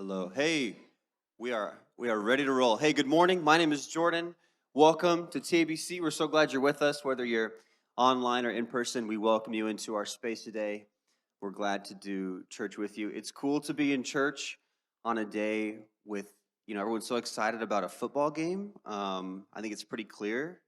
Hello. Hey, we are ready to roll. Hey, good morning. My name is Jordan. Welcome to TABC. We're so glad you're with us, whether you're online or in person. We welcome you into our space today. We're glad to do church with you. It's cool to be in church on a day with, everyone's so excited about a football game. I think it's pretty clear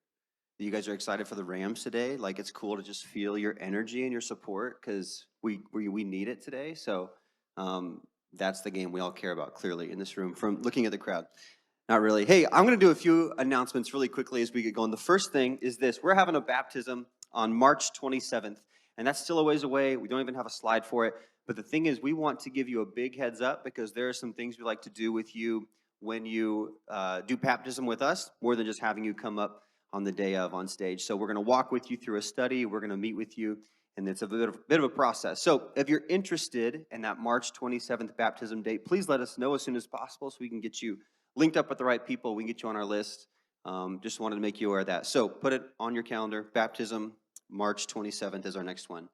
that you guys are excited for the Rams today. Like, it's cool to just feel your energy and your support because we need it today. So, um, that's the game we all care about, clearly, in this room from looking at the crowd. Not really. Hey, I'm going to do a few announcements really quickly as we get going. The first thing is this. We're having a baptism on March 27th, and that's still a ways away. We don't even have a slide for it. But the thing is, we want to give you a big heads up because there are some things we like to do with you when you do baptism with us, more than just having you come up on the day of on stage. So we're going to walk with you through a study. We're going to meet with you, and it's a bit of a process. So if you're interested in that March 27th baptism date, please let us know as soon as possible so we can get you linked up with the right people. We can get you on our list. Just wanted to make you aware of that. So put it on your calendar. Baptism, March 27th is our next one.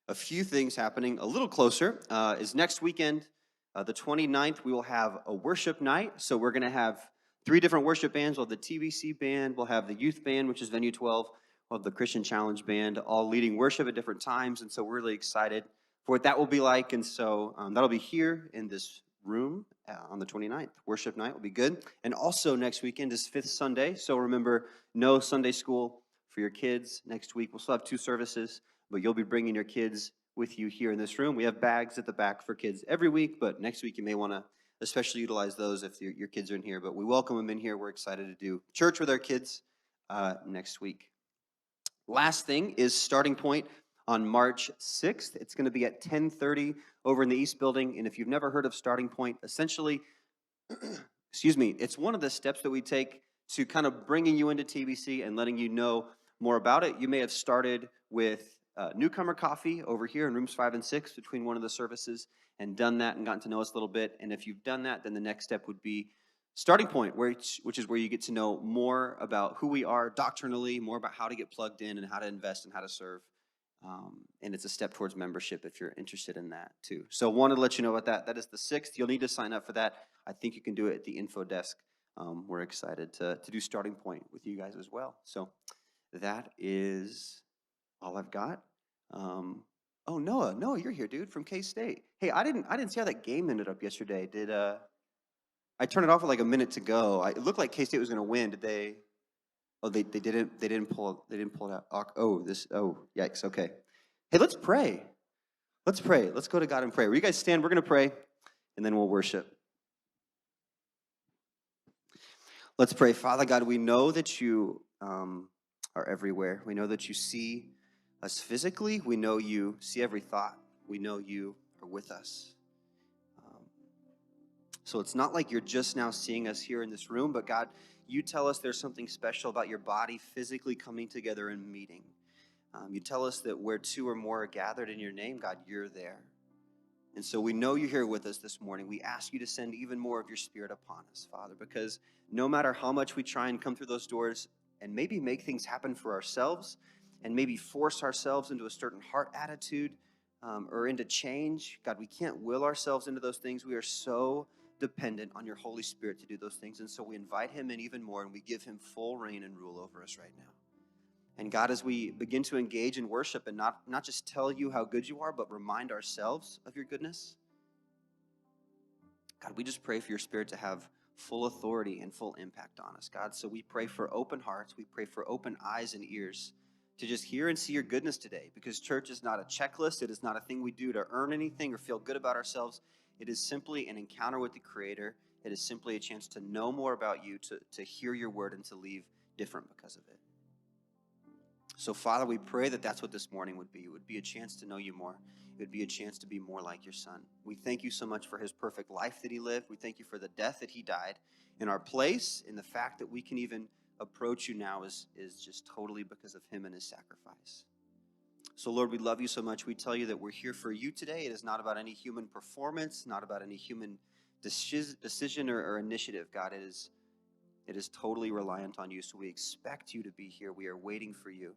A few things happening a little closer is next weekend, the 29th, we will have a worship night. So we're going to have three different worship bands. We'll have the TBC band, we'll have the youth band, which is Venue 12, we'll have the Christian Challenge band, all leading worship at different times. And so we're really excited for what that will be like. And so that'll be here in this room on the 29th. Worship night will be good. And also next weekend is Fifth Sunday. So remember, no Sunday school for your kids next week. We'll still have two services, but you'll be bringing your kids with you here in this room. We have bags at the back for kids every week, but next week you may want to especially utilize those if your kids are in here. But we welcome them in here. We're excited to do church with our kids next week. Last thing is Starting Point on March 6th. It's going to be at 10:30 over in the East Building. And if you've never heard of Starting Point, essentially, it's one of the steps that we take to kind of bringing you into TBC and letting you know more about it. You may have started with newcomer coffee over here in rooms 5 and 6 between one of the services and done that and gotten to know us a little bit. And if you've done that, then the next step would be Starting Point, which is where you get to know more about who we are doctrinally, more about how to get plugged in and how to invest and how to serve. And it's a step towards membership if you're interested in that too. So wanted to let you know about that. That is the 6th. You'll need to sign up for that. I think you can do it at the info desk. We're excited to do Starting Point with you guys as well. So that is all I've got. Oh, Noah, you're here, dude, from K-State. Hey, I didn't see how that game ended up yesterday. Did I turned it off with like a minute to go? It looked like K-State was going to win. Did they? Oh, they didn't pull it out. Oh, yikes. Okay. Hey, let's pray. Let's pray. Let's go to God and pray. Will you guys stand? We're going to pray, and then we'll worship. Let's pray. Father God, we know that you are everywhere. We know that you see us physically. We know you see every thought. We know you are with us. So it's not like you're just now seeing us here in this room, but God, you tell us there's something special about your body physically coming together and meeting. You tell us that where two or more are gathered in your name, God, you're there. And so we know you're here with us this morning. We ask you to send even more of your Spirit upon us, Father, because no matter how much we try and come through those doors and maybe make things happen for ourselves and maybe force ourselves into a certain heart attitude or into change, God, we can't will ourselves into those things. We are so dependent on your Holy Spirit to do those things. And so we invite him in even more and we give him full reign and rule over us right now. And God, as we begin to engage in worship and not just tell you how good you are, but remind ourselves of your goodness, God, we just pray for your Spirit to have full authority and full impact on us, God. So we pray for open hearts. We pray for open eyes and ears to just hear and see your goodness today, because church is not a checklist. It is not a thing we do to earn anything or feel good about ourselves. It is simply an encounter with the Creator. It is simply a chance to know more about you, to hear your word, and to leave different because of it. So, Father, we pray that that's what this morning would be. It would be a chance to know you more. It would be a chance to be more like your Son. We thank you so much for his perfect life that he lived. We thank you for the death that he died in our place, and the fact that we can even approach you now is just totally because of him and his sacrifice. So, Lord, we love you so much. We tell you that we're here for you today. It is not about any human performance, not about any human decision or initiative. God, it is totally reliant on you. So we expect you to be here. We are waiting for you.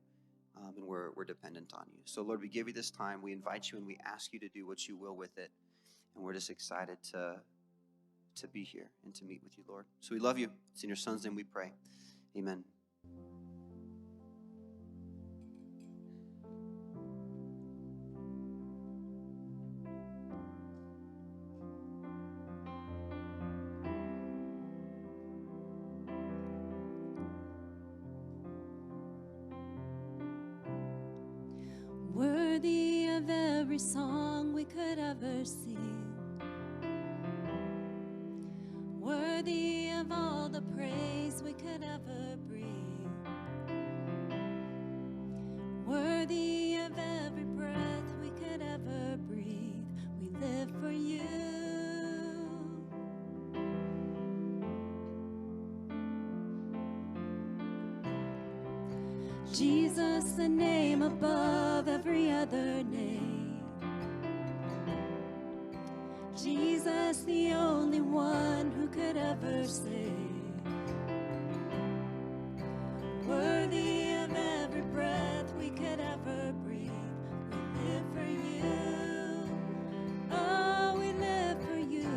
And we're dependent on you. So, Lord, we give you this time. We invite you and we ask you to do what you will with it. And we're just excited to to be here and to meet with you, Lord. So we love you. It's in your Son's name we pray. Amen. Worthy of every song we could ever sing, worthy of all the praise we could ever bring, worthy of every breath we could ever breathe. We live for you. Jesus, the name above every other name. Jesus, the only one who could ever save. Worthy of every breath we could ever breathe. We live for you. Oh, we live for you.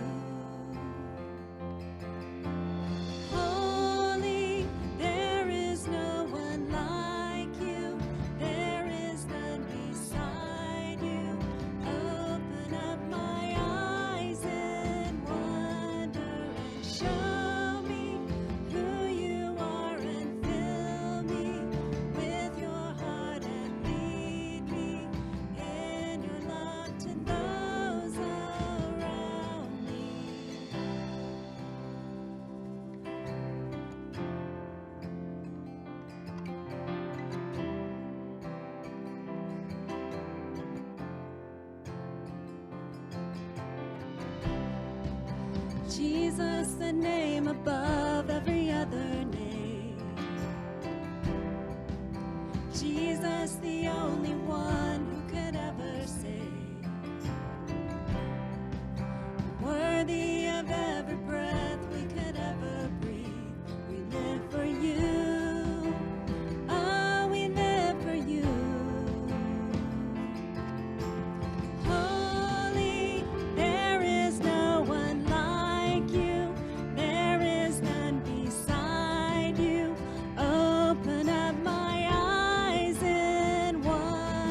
Holy, there is no one like you. There is none beside you. Open up my eyes in wonder and show me who you are, and fill me with your heart and lead me in your love to those around me. Jesus, the name above every other name. Jesus, the only one who could ever save. Worthy of every breath we could ever breathe. We live for you. Oh, we live for you. Holy, there is no one like you. There is none beside you. Open up my eyes in wonder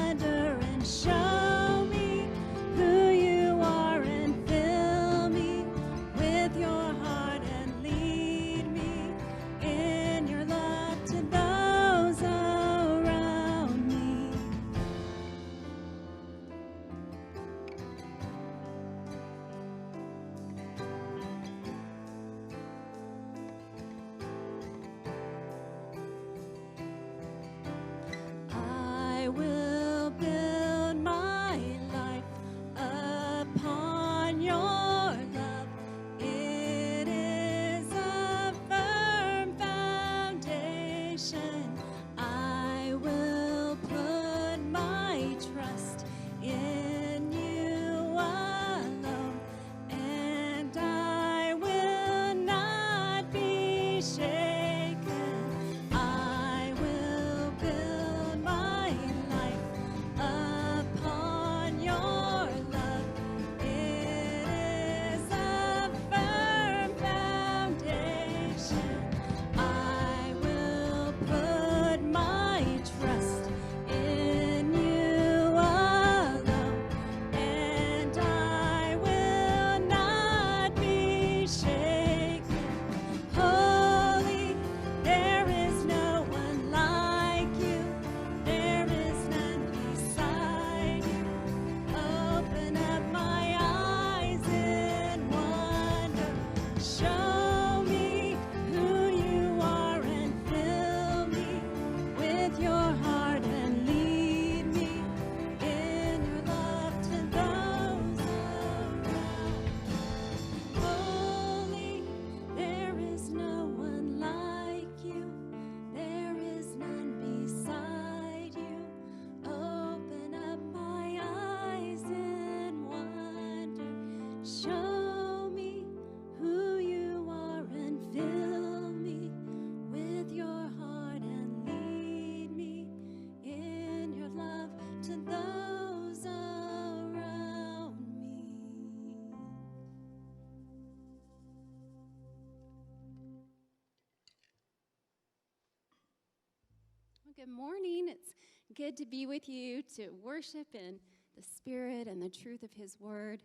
Good morning. It's good to be with you to worship in the Spirit and the truth of His Word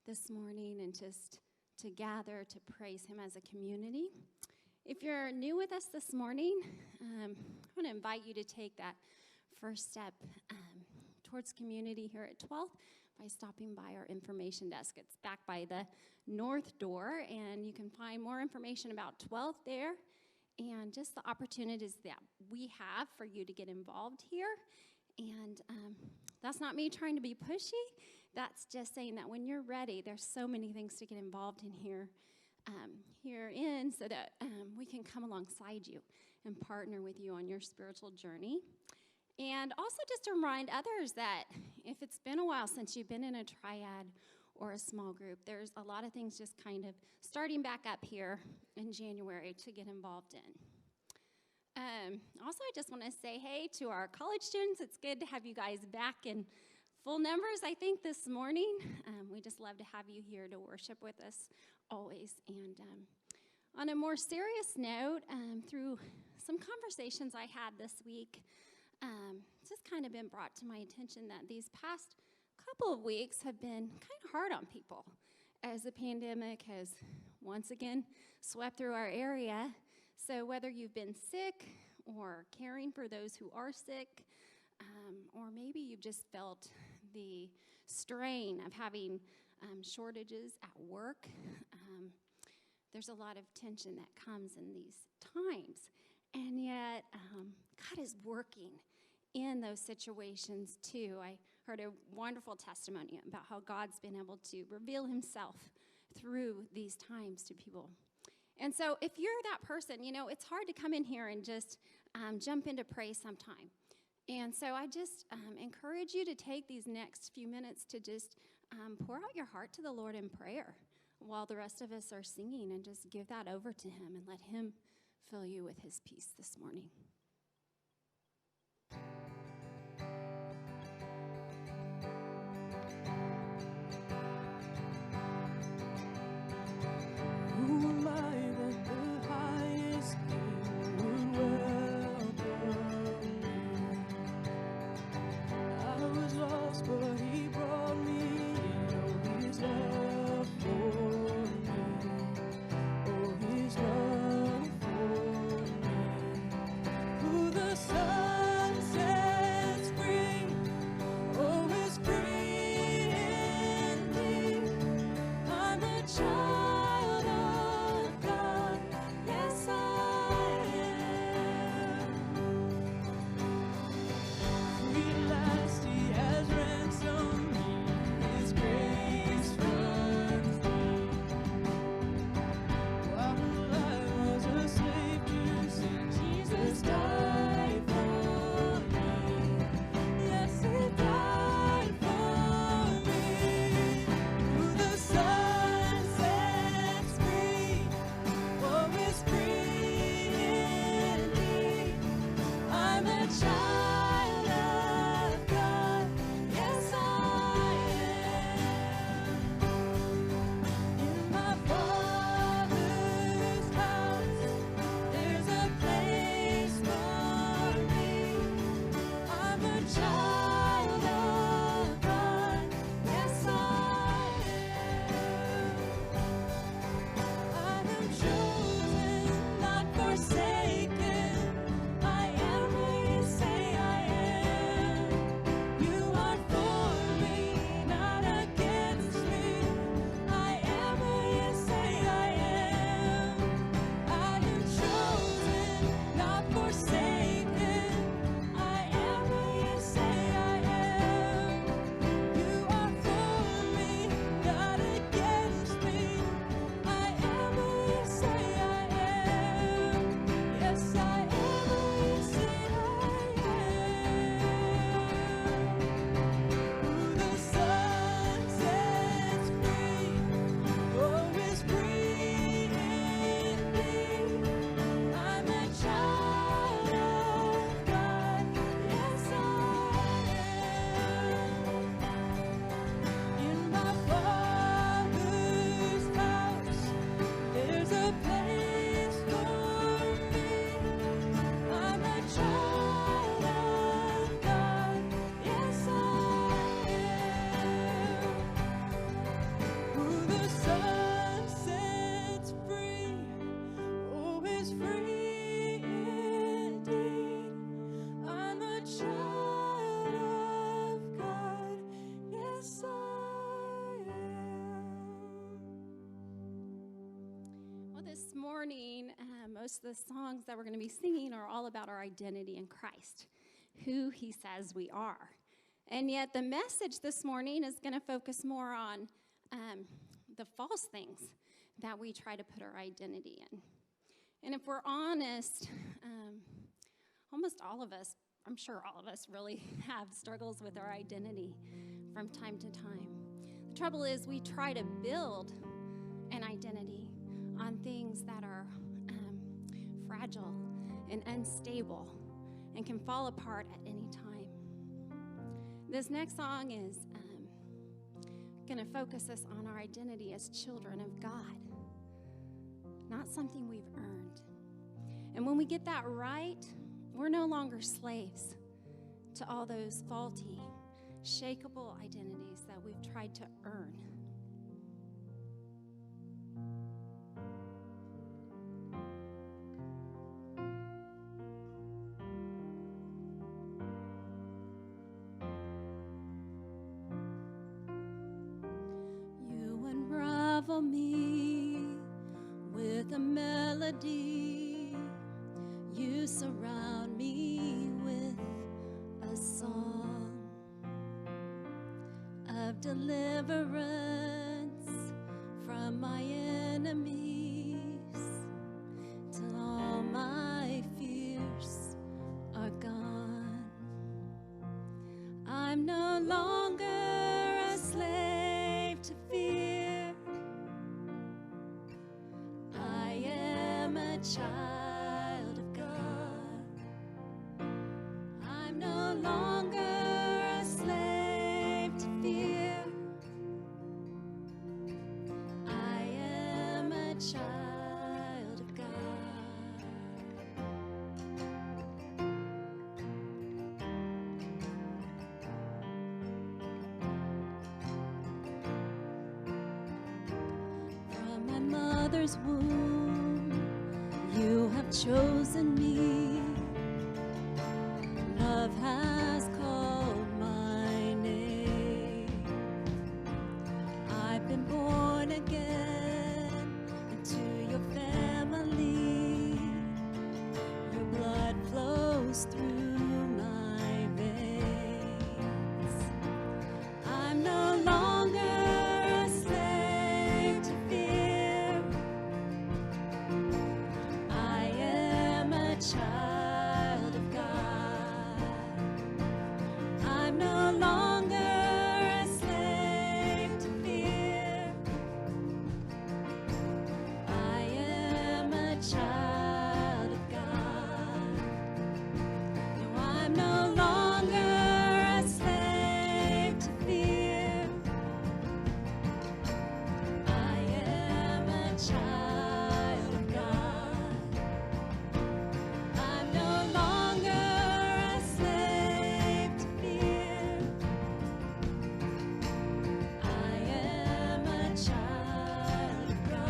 this morning and just to gather to praise Him as a community. If you're new with us this morning, I want to invite you to take that first step towards community here at 12th by stopping by our information desk. It's back by the north door, and you can find more information about 12th there and just the opportunities that we have for you to get involved here. And that's not me trying to be pushy. That's just saying that when you're ready, there's so many things to get involved in here, so that we can come alongside you and partner with you on your spiritual journey. And also just to remind others that if it's been a while since you've been in a triad or a small group, there's a lot of things just kind of starting back up here in January to get involved in. Also, I just want to say hey to our college students. It's good to have you guys back in full numbers, I think, this morning. We just love to have you here to worship with us always. And on a more serious note, through some conversations I had this week, it's just kind of been brought to my attention that these past couple of weeks have been kind of hard on people as the pandemic has once again swept through our area. So whether you've been sick or caring for those who are sick, or maybe you've just felt the strain of having shortages at work, there's a lot of tension that comes in these times. And yet, God is working in those situations too. I heard a wonderful testimony about how God's been able to reveal Himself through these times to people. And so if you're that person, it's hard to come in here and just jump into praise sometime. And so I just encourage you to take these next few minutes to just pour out your heart to the Lord in prayer while the rest of us are singing, and just give that over to Him and let Him fill you with His peace this morning. Who am I that the highest King would welcome me? I was lost, but He brought me in. Oh, His love for me. Oh, His love for me. morning, most of the songs that we're going to be singing are all about our identity in Christ, who he says we are. And yet the message this morning is going to focus more on the false things that we try to put our identity in. And if we're honest, almost all of us, I'm sure all of us really have struggles with our identity from time to time. The trouble is we try to build an identity on things that are fragile and unstable and can fall apart at any time. This next song is going to focus us on our identity as children of God, not something we've earned. And when we get that right, we're no longer slaves to all those faulty, shakable identities that we've tried to earn. You unravel me with a melody. You surround me with a song of deliverance from my enemies, till all my fears are gone. I'm no longer a slave to fear. I am a child of God. I'm no longer a slave to fear. I am a child of God. From my mother's womb, you have chosen me. Love has called my name. I've been born again into your family. Your blood flows through my veins. I'm no longer a slave to fear. I am a child of God. I'm no longer a slave to fear. I am a child of God. No, I'm no longer a slave to fear. I am a child of God. I'm no longer a slave to fear. I am a child of God.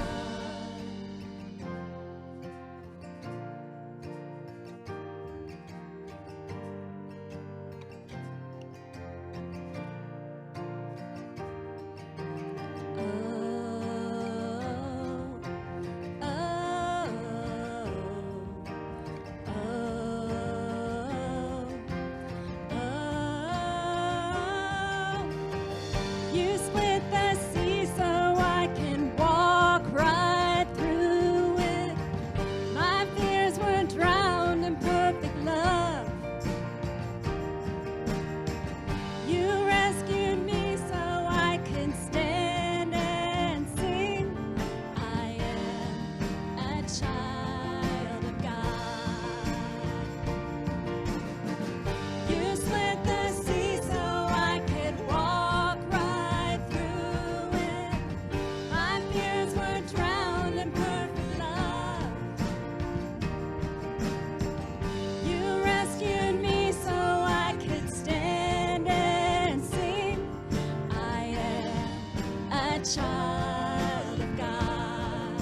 You split the sea so I can walk right through it. My fears were drowned in perfect love. You rescued me so I can stand and sing. I am a child of God. You split the sea so I could walk right through it. My fears were drowned in perfect love. You rescued me so I could stand and sing. I am a child of God.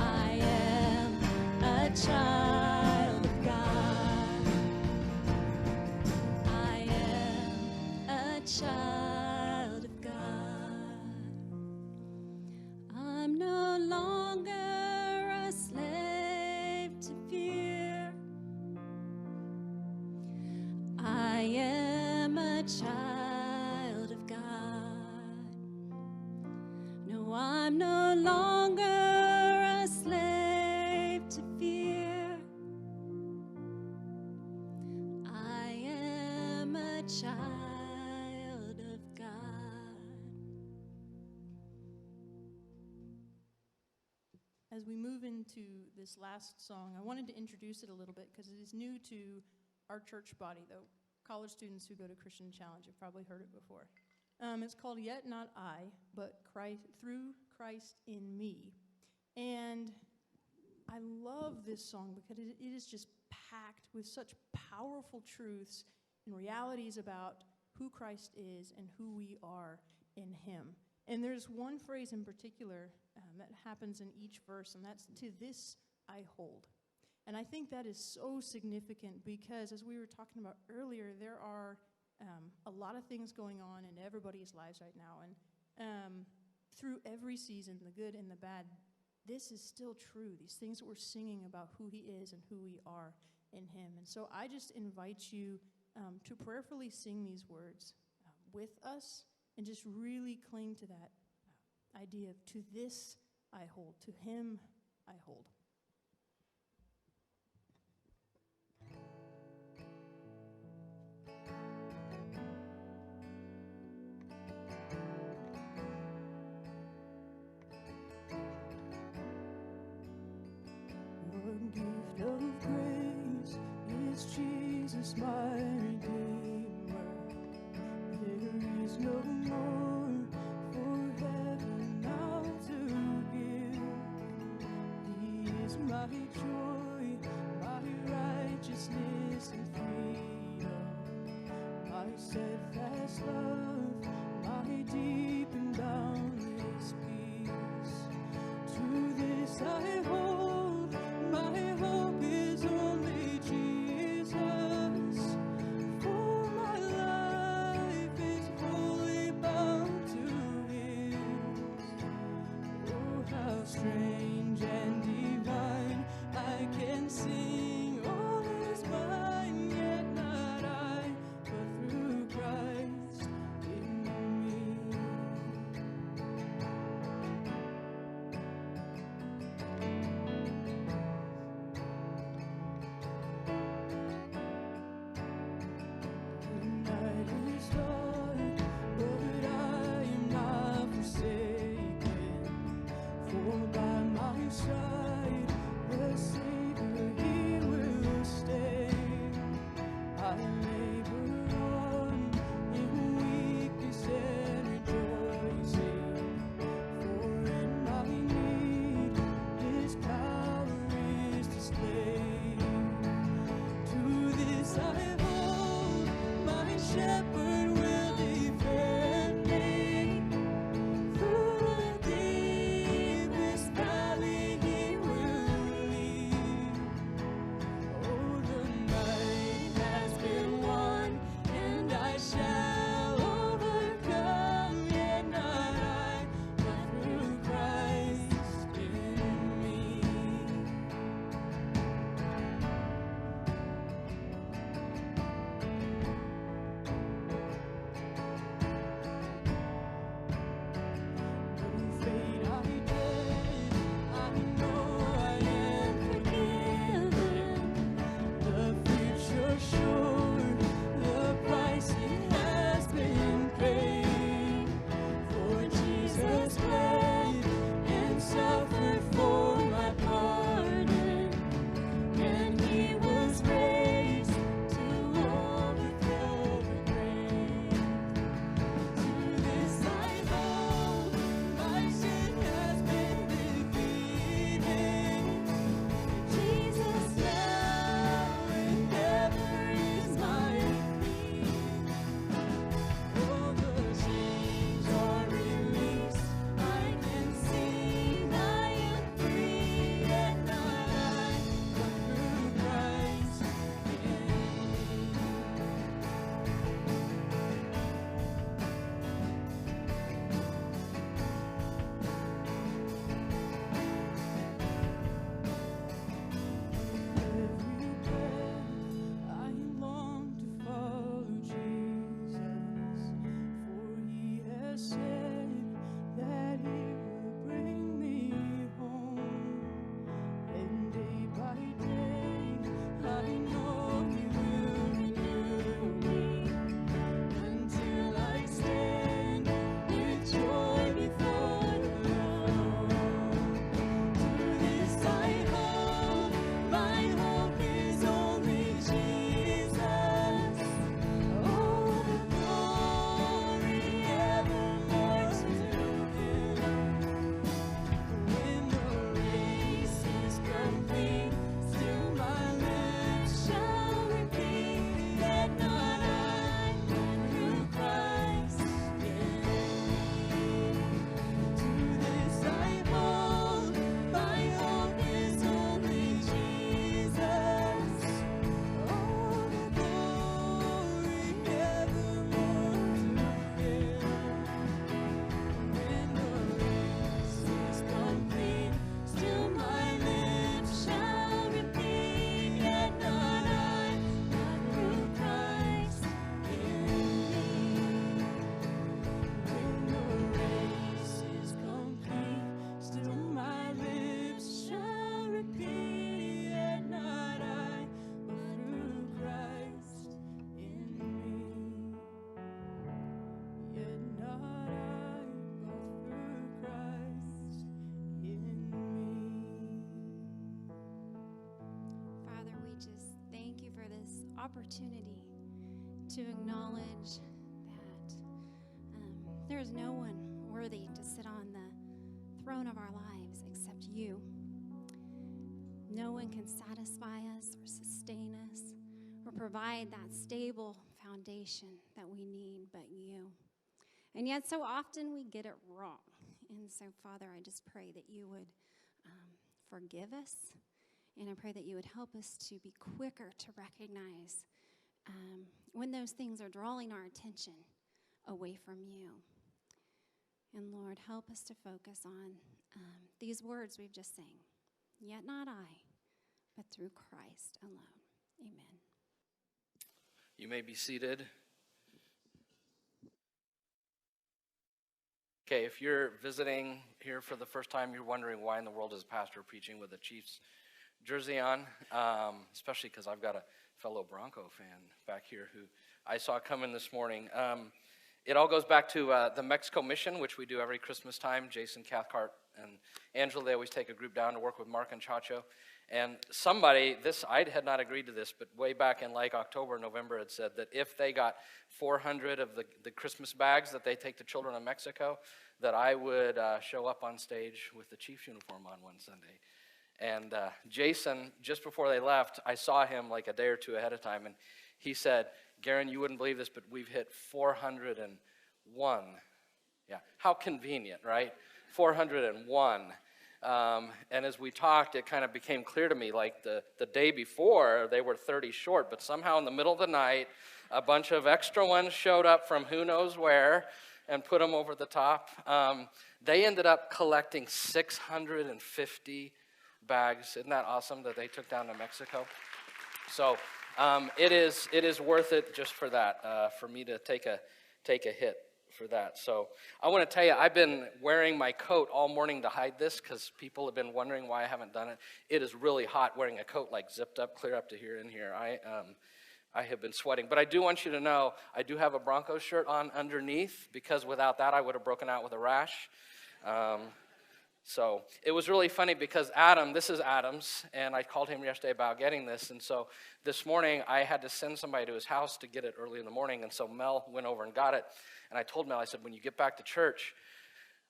I am a child of God. I am a child of God. I'm no longer I'm no longer a slave to fear. I am a child of God. As we move into this last song, I wanted to introduce it a little bit because it is new to our church body, though college students who go to Christian Challenge have probably heard it before. It's called Yet Not I, but Christ, Through Christ in Me. And I love this song because it is just packed with such powerful truths and realities about who Christ is and who we are in him. And there's one phrase in particular that happens in each verse, and that's "to this I hold." And I think that is so significant because, as we were talking about earlier, there are a lot of things going on in everybody's lives right now. And through every season, the good and the bad, this is still true. These things that we're singing about who he is and who we are in him. And so I just invite you to prayerfully sing these words with us and just really cling to that idea of "to this I hold, to him I hold." One gift of grace is Jesus, my Redeemer. There is no more for heaven now to give. He is my joy, my righteousness and freedom, my steadfast love, my deep and boundless peace. To this I hold, my hope is only Jesus. For my life is wholly bound to his. Oh, how strange and divine, I can sing all is mine, yet not I, but through Christ in me. The night is dark, but I am not forsaken. For by my side, the Savior, he will stay. I labor on in weakness and rejoicing. For in my need, his power is displayed. To this I hold, my shepherd will defend me. Through the deepest valley he will lead. Oh, the night has been won, and I shall overcome, yet not I, but through Christ in me. No fate I dread, I know I am forgiven. The future sure, the price it has been paid. For Jesus bled and suffered for my pardon, and he was raised to overthrow the grave. To this I hold, my sin has been defeated. Jesus now and ever is my plea. Oh, the chains are released, I can sing, I am free, yet not I, but through Christ in me. Every breath I long to follow Jesus, for he has said that he will bring opportunity to acknowledge that there is no one worthy to sit on the throne of our lives except you. No one can satisfy us or sustain us or provide that stable foundation that we need but you. And yet so often we get it wrong. And so, Father, I just pray that you would forgive us. And I pray that you would help us to be quicker to recognize when those things are drawing our attention away from you. And Lord, help us to focus on these words we've just sang. Yet not I, but through Christ alone. Amen. You may be seated. Okay, if you're visiting here for the first time, you're wondering why in the world is a pastor preaching with a Chiefs jersey on, especially because I've got a fellow Bronco fan back here who I saw come in this morning. It all goes back to the Mexico mission, which we do every Christmas time. Jason Cathcart and Angela, they always take a group down to work with Mark and Chacho. And somebody, I had not agreed to this, but way back in like October, November, had said that if they got 400 of the Christmas bags that they take to children in Mexico, that I would show up on stage with the Chiefs uniform on one Sunday. And Jason, just before they left, I saw him like a day or two ahead of time, and he said, Garen, you wouldn't believe this, but we've hit 401. Yeah, how convenient, right? 401. And as we talked, it kind of became clear to me, like the day before, they were 30 short, but somehow in the middle of the night, a bunch of extra ones showed up from who knows where and put them over the top. They ended up collecting 650 bags. Isn't that awesome that they took down to Mexico? So it is worth it just for that, for me to take a hit for that. So I want to tell you, I've been wearing my coat all morning to hide this because people have been wondering why I haven't done it. It is really hot wearing a coat like zipped up, clear up to here and here. I have been sweating. But I do want you to know, I do have a Broncos shirt on underneath because without that I would have broken out with a rash. So it was really funny because this is Adam's, and I called him yesterday about getting this, and so this morning I had to send somebody to his house to get it early in the morning, and so Mel went over and got it, and I told Mel, I said, when you get back to church,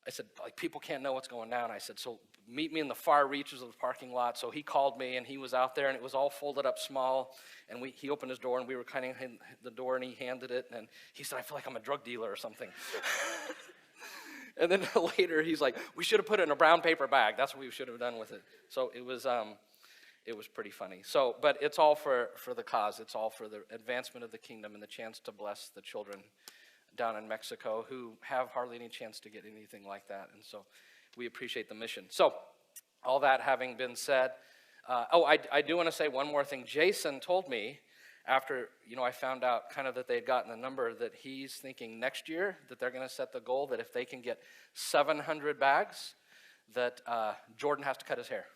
I said, like, people can't know what's going down. I said, so meet me in the far reaches of the parking lot. So he called me, and he was out there, and it was all folded up small, and he opened his door, and we were kind of in the door, and he handed it, and he said, I feel like I'm a drug dealer or something. And then later, he's like, we should have put it in a brown paper bag. That's what we should have done with it. So it was pretty funny. So, but it's all for the cause. It's all for the advancement of the kingdom and the chance to bless the children down in Mexico who have hardly any chance to get anything like that. And so we appreciate the mission. So all that having been said, I do want to say one more thing. Jason told me after, I found out kind of that they had gotten the number that he's thinking next year that they're going to set the goal that if they can get 700 bags, that Jordan has to cut his hair.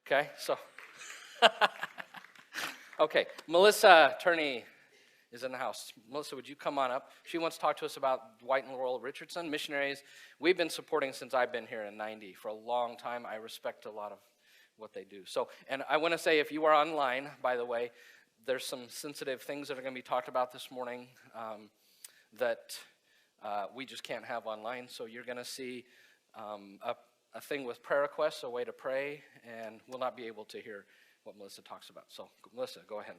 Okay, so. Okay, Melissa Turney is in the house. Melissa, would you come on up? She wants to talk to us about Dwight and Laurel Richardson, missionaries we've been supporting since I've been here in 90 for a long time. I respect a lot of what they do. So, and I want to say, if you are online, by the way, there's some sensitive things that are going to be talked about this morning that we just can't have online. So you're going to see a thing with prayer requests, a way to pray, and we'll not be able to hear what Melissa talks about. So, Melissa, go ahead.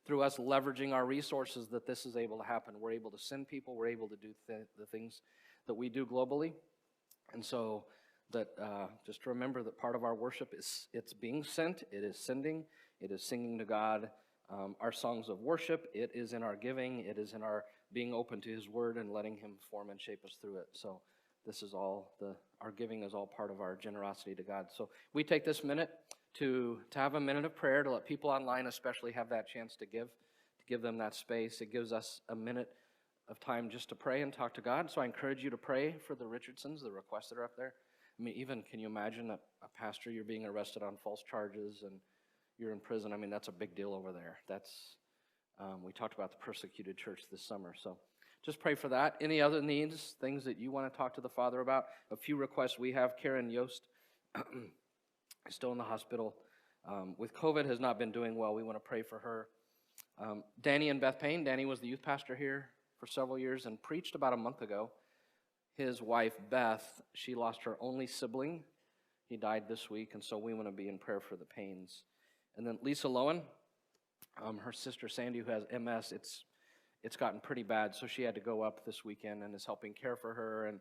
through us leveraging our resources that this is able to happen. We're able to send people. We're able to do the things that we do globally. And so that just remember that part of our worship is it's being sent, it is sending, it is singing to God. Our songs of worship, it is in our giving, it is in our being open to His Word and letting Him form and shape us through it. So this is all, our giving is all part of our generosity to God. So we take this minute to have a minute of prayer, to let people online especially have that chance to give them that space. It gives us a minute of time just to pray and talk to God. So I encourage you to pray for the Richardsons, the requests that are up there. I mean, even, can you imagine a pastor, you're being arrested on false charges and you're in prison? I mean, that's a big deal over there. We talked about the persecuted church this summer. So just pray for that. Any other needs, things that you want to talk to the Father about? A few requests we have. Karen Yost is still in the hospital with COVID, has not been doing well. We want to pray for her. Danny and Beth Payne. Danny was the youth pastor here for several years and preached about a month ago. His wife, Beth, she lost her only sibling. He died this week, and so we want to be in prayer for the Paynes. And then Lisa Lowen, her sister Sandy, who has MS, it's gotten pretty bad, so she had to go up this weekend and is helping care for her, and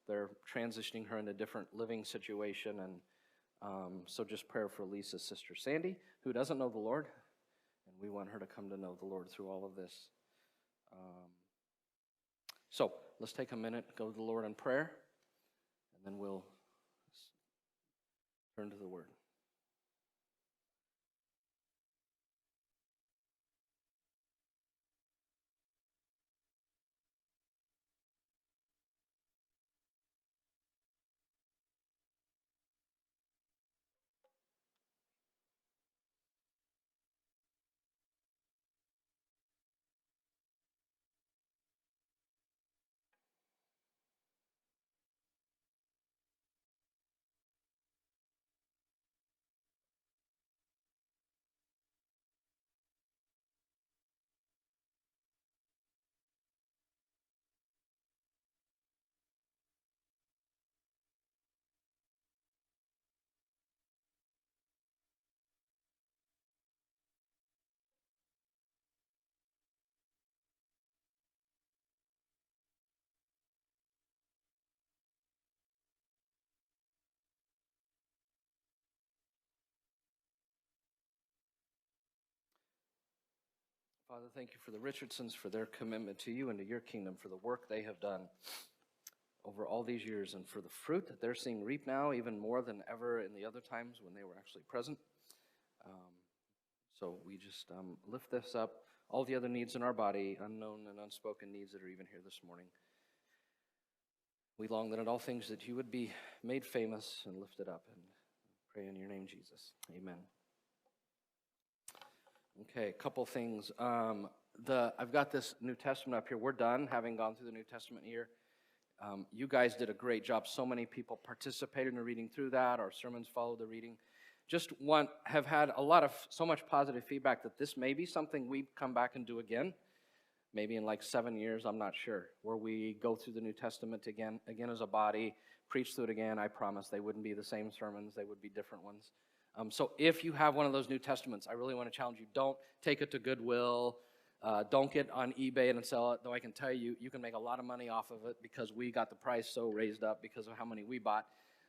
they're transitioning her into a different living situation. And so just prayer for Lisa's sister Sandy, who doesn't know the Lord, and we want her to come to know the Lord through all of this. So let's take a minute, go to the Lord in prayer, and then we'll turn to the Word. Father, thank you for the Richardsons, for their commitment to you and to your kingdom, for the work they have done over all these years, and for the fruit that they're seeing reap now, even more than ever in the other times when they were actually present. So we just lift this up, all the other needs in our body, unknown and unspoken needs that are even here this morning. We long that in all things that you would be made famous and lifted up, and pray in your name, Jesus. Amen. Okay, a couple things. I've got this New Testament up here. We're done having gone through the New Testament here. You guys did a great job. So many people participated in reading through that. Our sermons followed the reading. Have had so much positive feedback that this may be something we come back and do again. Maybe in like 7 years, I'm not sure, where we go through the New Testament again as a body, preach through it again. I promise they wouldn't be the same sermons. They would be different ones. So if you have one of those New Testaments, I really want to challenge you. Don't take it to Goodwill. Don't get on eBay and sell it, though I can tell you, you can make a lot of money off of it because we got the price so raised up because of how many we bought.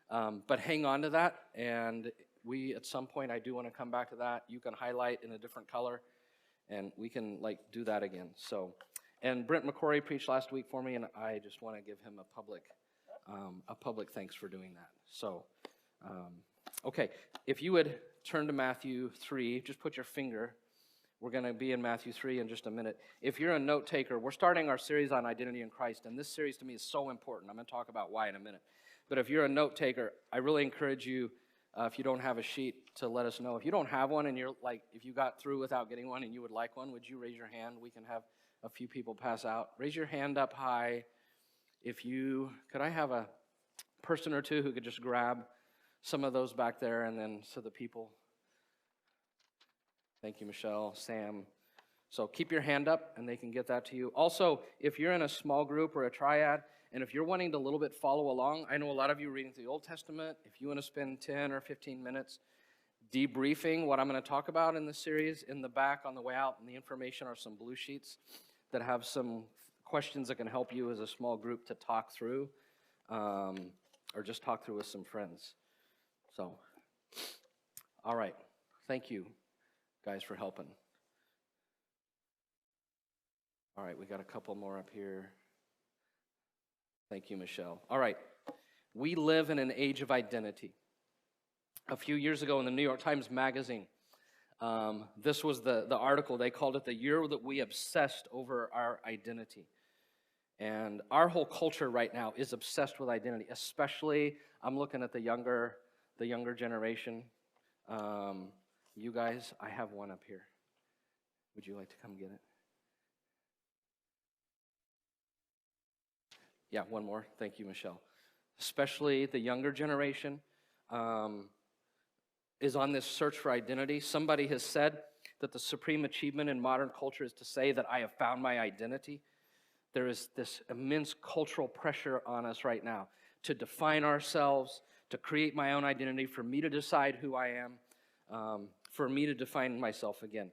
But hang on to that, and at some point, I do want to come back to that. You can highlight in a different color, and we can do that again. So, and Brent McCrory preached last week for me, and I just want to give him a public thanks for doing that. So, okay, if you would turn to Matthew 3, just put your finger. We're going to be in Matthew 3 in just a minute. If you're a note taker, we're starting our series on identity in Christ, and this series to me is so important. I'm going to talk about why in a minute. But if you're a note taker, I really encourage you, if you don't have a sheet, to let us know. If you don't have one and if you got through without getting one and you would like one, would you raise your hand? We can have a few people pass out. Raise your hand up high. Could I have a person or two who could just grab some of those back there, and then so the people. Thank you, Michelle, Sam. So keep your hand up, and they can get that to you. Also, if you're in a small group or a triad, and if you're wanting to a little bit follow along, I know a lot of you are reading through the Old Testament. If you want to spend 10 or 15 minutes, debriefing what I'm going to talk about in this series. In the back on the way out, and the information are some blue sheets that have some questions that can help you as a small group to talk through, or just talk through with some friends. So, all right. Thank you, guys, for helping. All right, we got a couple more up here. Thank you, Michelle. All right. We live in an age of identity. A few years ago in the New York Times Magazine, this was the article. They called it the year that we obsessed over our identity. And our whole culture right now is obsessed with identity, especially, I'm looking at the younger generation. You guys, I have one up here. Would you like to come get it? Yeah, one more. Thank you, Michelle. Especially the younger generation is on this search for identity. Somebody has said that the supreme achievement in modern culture is to say that I have found my identity. There is this immense cultural pressure on us right now to define ourselves, to create my own identity, for me to decide who I am, for me to define myself again.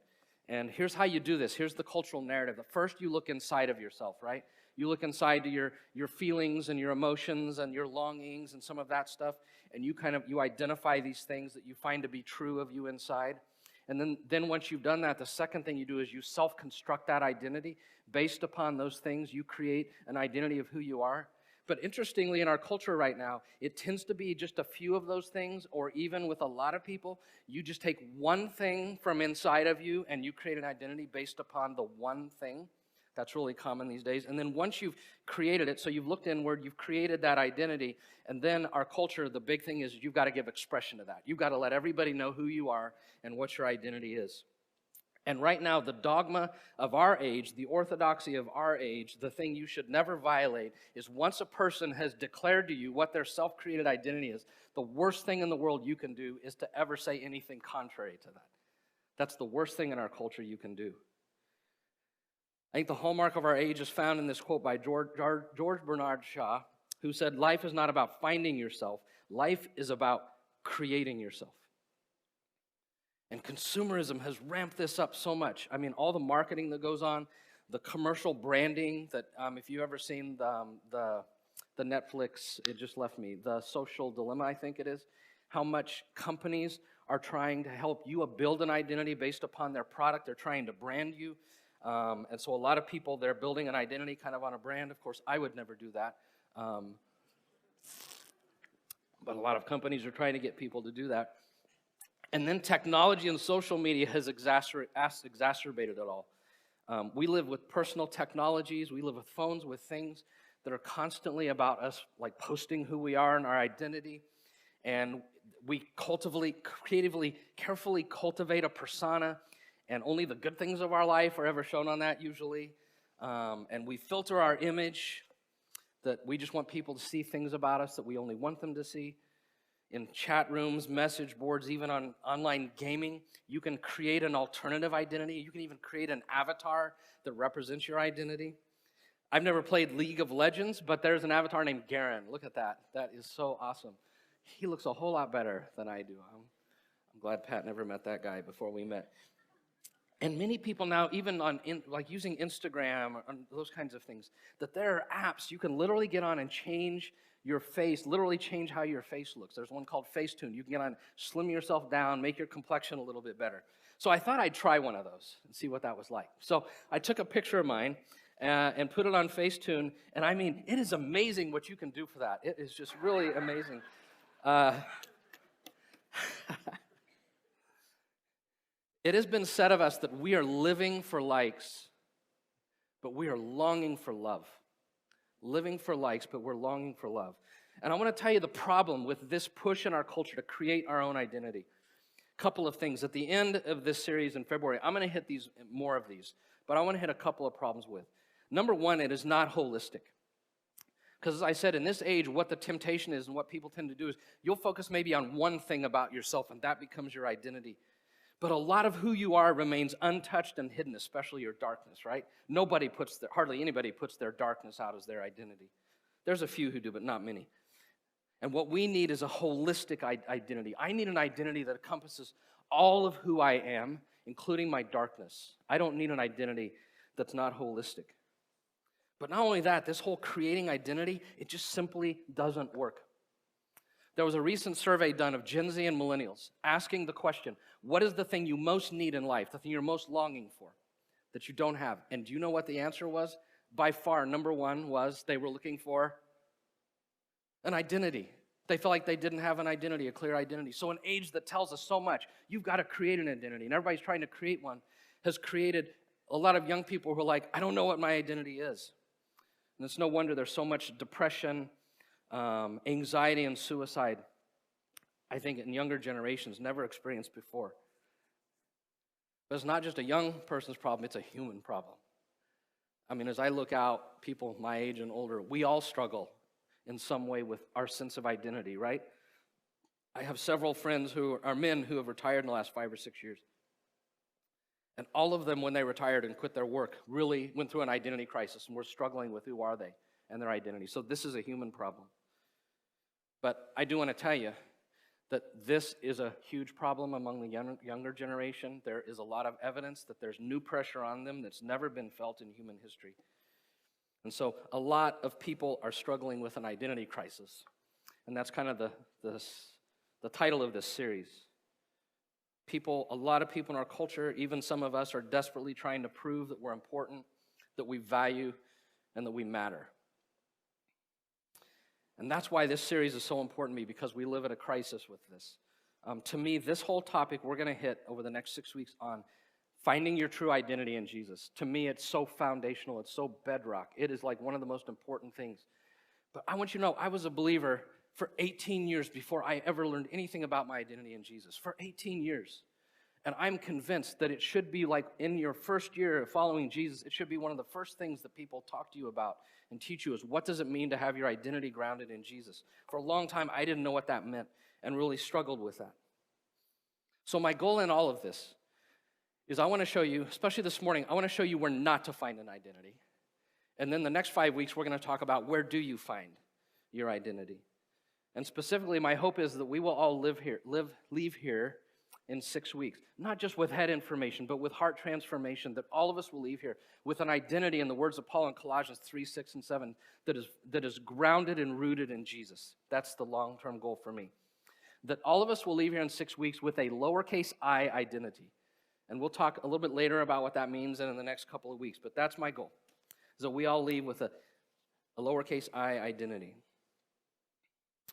And here's how you do this. Here's the cultural narrative. First, you look inside of yourself, right? You look inside to your feelings and your emotions and your longings and some of that stuff, and you identify these things that you find to be true of you inside. And then once you've done that, the second thing you do is you self-construct that identity. Based upon those things, you create an identity of who you are. But interestingly, in our culture right now, it tends to be just a few of those things, or even with a lot of people, you just take one thing from inside of you and you create an identity based upon the one thing. That's really common these days. And then once you've created it, so you've looked inward, you've created that identity, and then our culture, the big thing is you've got to give expression to that. You've got to let everybody know who you are and what your identity is. And right now, the dogma of our age, the orthodoxy of our age, the thing you should never violate is once a person has declared to you what their self-created identity is, the worst thing in the world you can do is to ever say anything contrary to that. That's the worst thing in our culture you can do. I think the hallmark of our age is found in this quote by George Bernard Shaw, who said, "Life is not about finding yourself. Life is about creating yourself." And consumerism has ramped this up so much. I mean, all the marketing that goes on, the commercial branding that, if you've ever seen the Netflix, it just left me, The Social Dilemma, I think it is, how much companies are trying to help you build an identity based upon their product. They're trying to brand you. And so a lot of people, they're building an identity kind of on a brand. Of course, I would never do that. But a lot of companies are trying to get people to do that. And then technology and social media has exacerbated it all. We live with personal technologies. We live with phones, with things that are constantly about us, like posting who we are and our identity. And we creatively, carefully cultivate a persona, and only the good things of our life are ever shown on that usually. And we filter our image, that we just want people to see things about us that we only want them to see. In chat rooms, message boards, even on online gaming, you can create an alternative identity. You can even create an avatar that represents your identity. I've never played League of Legends, but there's an avatar named Garen. Look at that. That is so awesome. He looks a whole lot better than I do. I'm glad Pat never met that guy before we met. And many people now, even like using Instagram or those kinds of things, that there are apps you can literally get on and change your face, literally change how your face looks. There's one called Facetune. You can get on, slim yourself down, make your complexion a little bit better. So I thought I'd try one of those and see what that was like. So I took a picture of mine and put it on Facetune, and I mean, it is amazing what you can do for that. It is just really amazing. It has been said of us that we are living for likes, but we are longing for love. Living for likes, but we're longing for love. And I want to tell you the problem with this push in our culture to create our own identity. A couple of things. At the end of this series in February, I'm going to hit more of these, but I want to hit a couple of problems with. Number one, it is not holistic. Because as I said, in this age, what the temptation is and what people tend to do is you'll focus maybe on one thing about yourself, and that becomes your identity. But a lot of who you are remains untouched and hidden, especially your darkness, right? Hardly anybody puts their darkness out as their identity. There's a few who do, but not many. And what we need is a holistic identity. I need an identity that encompasses all of who I am, including my darkness. I don't need an identity that's not holistic. But not only that, this whole creating identity, it just simply doesn't work. There was a recent survey done of Gen Z and millennials asking the question, what is the thing you most need in life, the thing you're most longing for that you don't have? And do you know what the answer was? By far, number one was they were looking for an identity. They felt like they didn't have an identity, a clear identity. So an age that tells us so much, you've got to create an identity, and everybody's trying to create one, has created a lot of young people who are like, I don't know what my identity is. And it's no wonder there's so much depression, anxiety, and suicide, I think, in younger generations, never experienced before. But it's not just a young person's problem, it's a human problem. I mean, as I look out, people my age and older, we all struggle in some way with our sense of identity, right? I have several friends who are men who have retired in the last 5 or 6 years. And all of them, when they retired and quit their work, really went through an identity crisis and were struggling with who are they and their identity. So this is a human problem. But I do want to tell you that this is a huge problem among the younger generation. There is a lot of evidence that there's new pressure on them that's never been felt in human history. And so a lot of people are struggling with an identity crisis. And that's kind of the title of this series. A lot of people in our culture, even some of us, are desperately trying to prove that we're important, that we value, and that we matter. And that's why this series is so important to me, because we live at a crisis with this. To me, this whole topic we're going to hit over the next 6 weeks on finding your true identity in Jesus. To me, it's so foundational. It's so bedrock. It is like one of the most important things. But I want you to know, I was a believer for 18 years before I ever learned anything about my identity in Jesus. For 18 years. And I'm convinced that it should be like in your first year of following Jesus, it should be one of the first things that people talk to you about and teach you is, what does it mean to have your identity grounded in Jesus? For a long time, I didn't know what that meant and really struggled with that. So my goal in all of this is I want to show you, especially this morning, I want to show you where not to find an identity. And then the next 5 weeks, we're going to talk about where do you find your identity. And specifically, my hope is that we will all leave here in 6 weeks, not just with head information, but with heart transformation, that all of us will leave here with an identity, in the words of Paul in Colossians 3, 6, and 7, that is grounded and rooted in Jesus. That's the long-term goal for me. That all of us will leave here in 6 weeks with a lowercase I identity. And we'll talk a little bit later about what that means in the next couple of weeks, but that's my goal, is that we all leave with a lowercase I identity.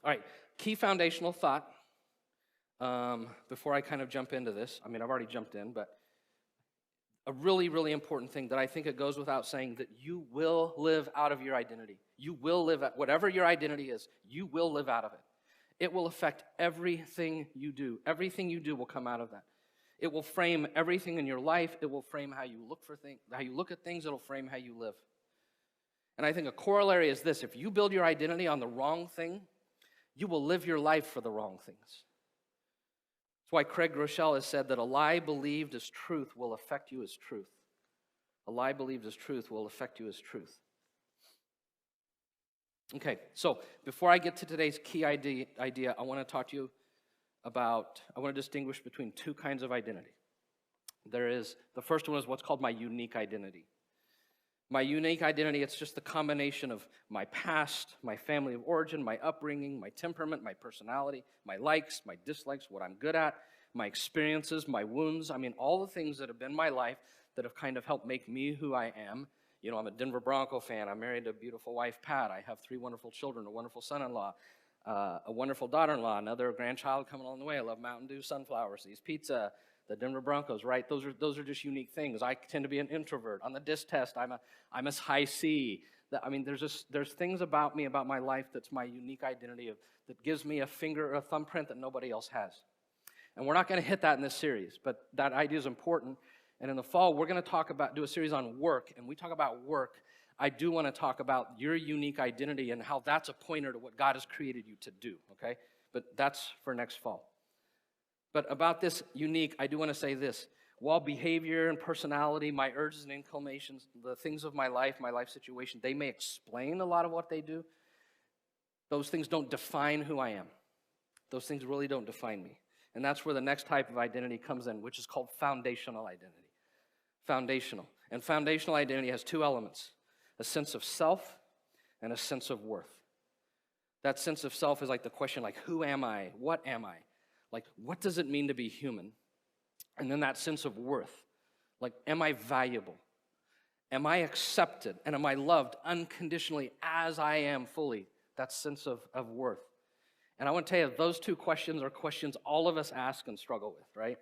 All right, key foundational thought. Before I kind of jump into this, I mean, I've already jumped in, but a really, really important thing that I think it goes without saying, that you will live out of your identity. You will live at whatever your identity is, you will live out of it. It will affect everything you do. Everything you do will come out of that. It will frame everything in your life. It will frame how you look for things, how you look at things. It'll frame how you live. And I think a corollary is this: if you build your identity on the wrong thing, you will live your life for the wrong things. That's why Craig Groeschel has said that a lie believed as truth will affect you as truth. A lie believed as truth will affect you as truth. Okay, so before I get to today's key idea, I want to talk to you about, I want to distinguish between two kinds of identity. The first one is what's called my unique identity. My unique identity, it's just the combination of my past, my family of origin, my upbringing, my temperament, my personality, my likes, my dislikes, what I'm good at, my experiences, my wounds. I mean, all the things that have been my life that have kind of helped make me who I am. You know, I'm a Denver Bronco fan. I'm married to a beautiful wife, Pat. I have 3 wonderful children, a wonderful son-in-law, a wonderful daughter-in-law, another grandchild coming along the way. I love Mountain Dew, Sunflower Seeds, pizza, the Denver Broncos, right? Those are just unique things. I tend to be an introvert. On the DISC test, I'm a high C. There's things about me, about my life, that's my unique identity that gives me a thumbprint that nobody else has. And we're not going to hit that in this series, but that idea is important. And in the fall, we're going to do a series on work. And we talk about work. I do want to talk about your unique identity and how that's a pointer to what God has created you to do, okay? But that's for next fall. But about this unique, I do want to say this. While behavior and personality, my urges and inclinations, the things of my life situation, they may explain a lot of what they do, Those things don't define who I am. Those things really don't define me. And that's where the next type of identity comes in, which is called foundational identity. Foundational. And foundational identity has two elements, a sense of self and a sense of worth. That sense of self is like the question, like, who am I? What am I? Like, what does it mean to be human? And then that sense of worth, like, am I valuable? Am I accepted? And am I loved unconditionally as I am fully? That sense of worth. And I want to tell you, those two questions are questions all of us ask and struggle with, right?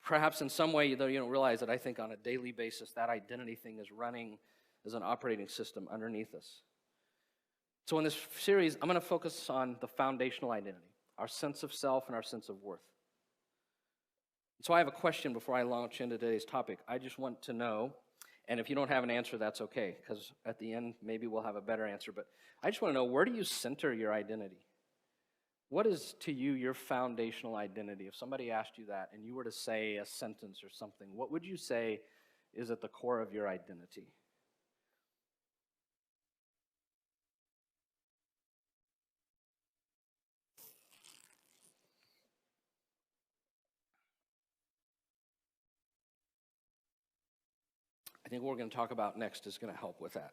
Perhaps in some way, though, you don't realize that I think on a daily basis, that identity thing is running as an operating system underneath us. So in this series, I'm going to focus on the foundational identity, our sense of self and our sense of worth. So I have a question before I launch into today's topic. I just want to know, and if you don't have an answer, that's okay, because at the end, maybe we'll have a better answer. But I just want to know, where do you center your identity? What is to you your foundational identity? If somebody asked you that and you were to say a sentence or something, what would you say is at the core of your identity? I think what we're going to talk about next is going to help with that.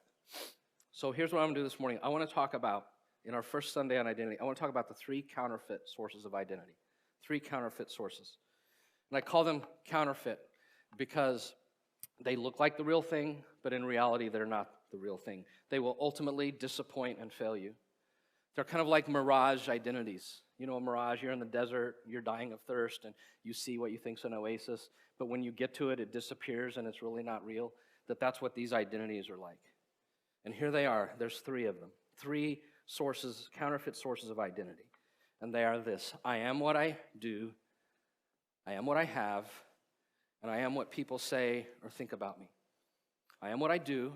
So here's what I'm going to do this morning. I want to talk about, in our first Sunday on identity, I want to talk about the three counterfeit sources of identity. Three counterfeit sources. And I call them counterfeit because they look like the real thing, but in reality, they're not the real thing. They will ultimately disappoint and fail you. They're kind of like mirage identities. You know, a mirage, you're in the desert, you're dying of thirst, and you see what you think's an oasis, but when you get to it, it disappears and it's really not real. That's what these identities are like. And here they are. There's three of them. Three sources, counterfeit sources of identity. And they are this: I am what I do, I am what I have, and I am what people say or think about me. I am what I do,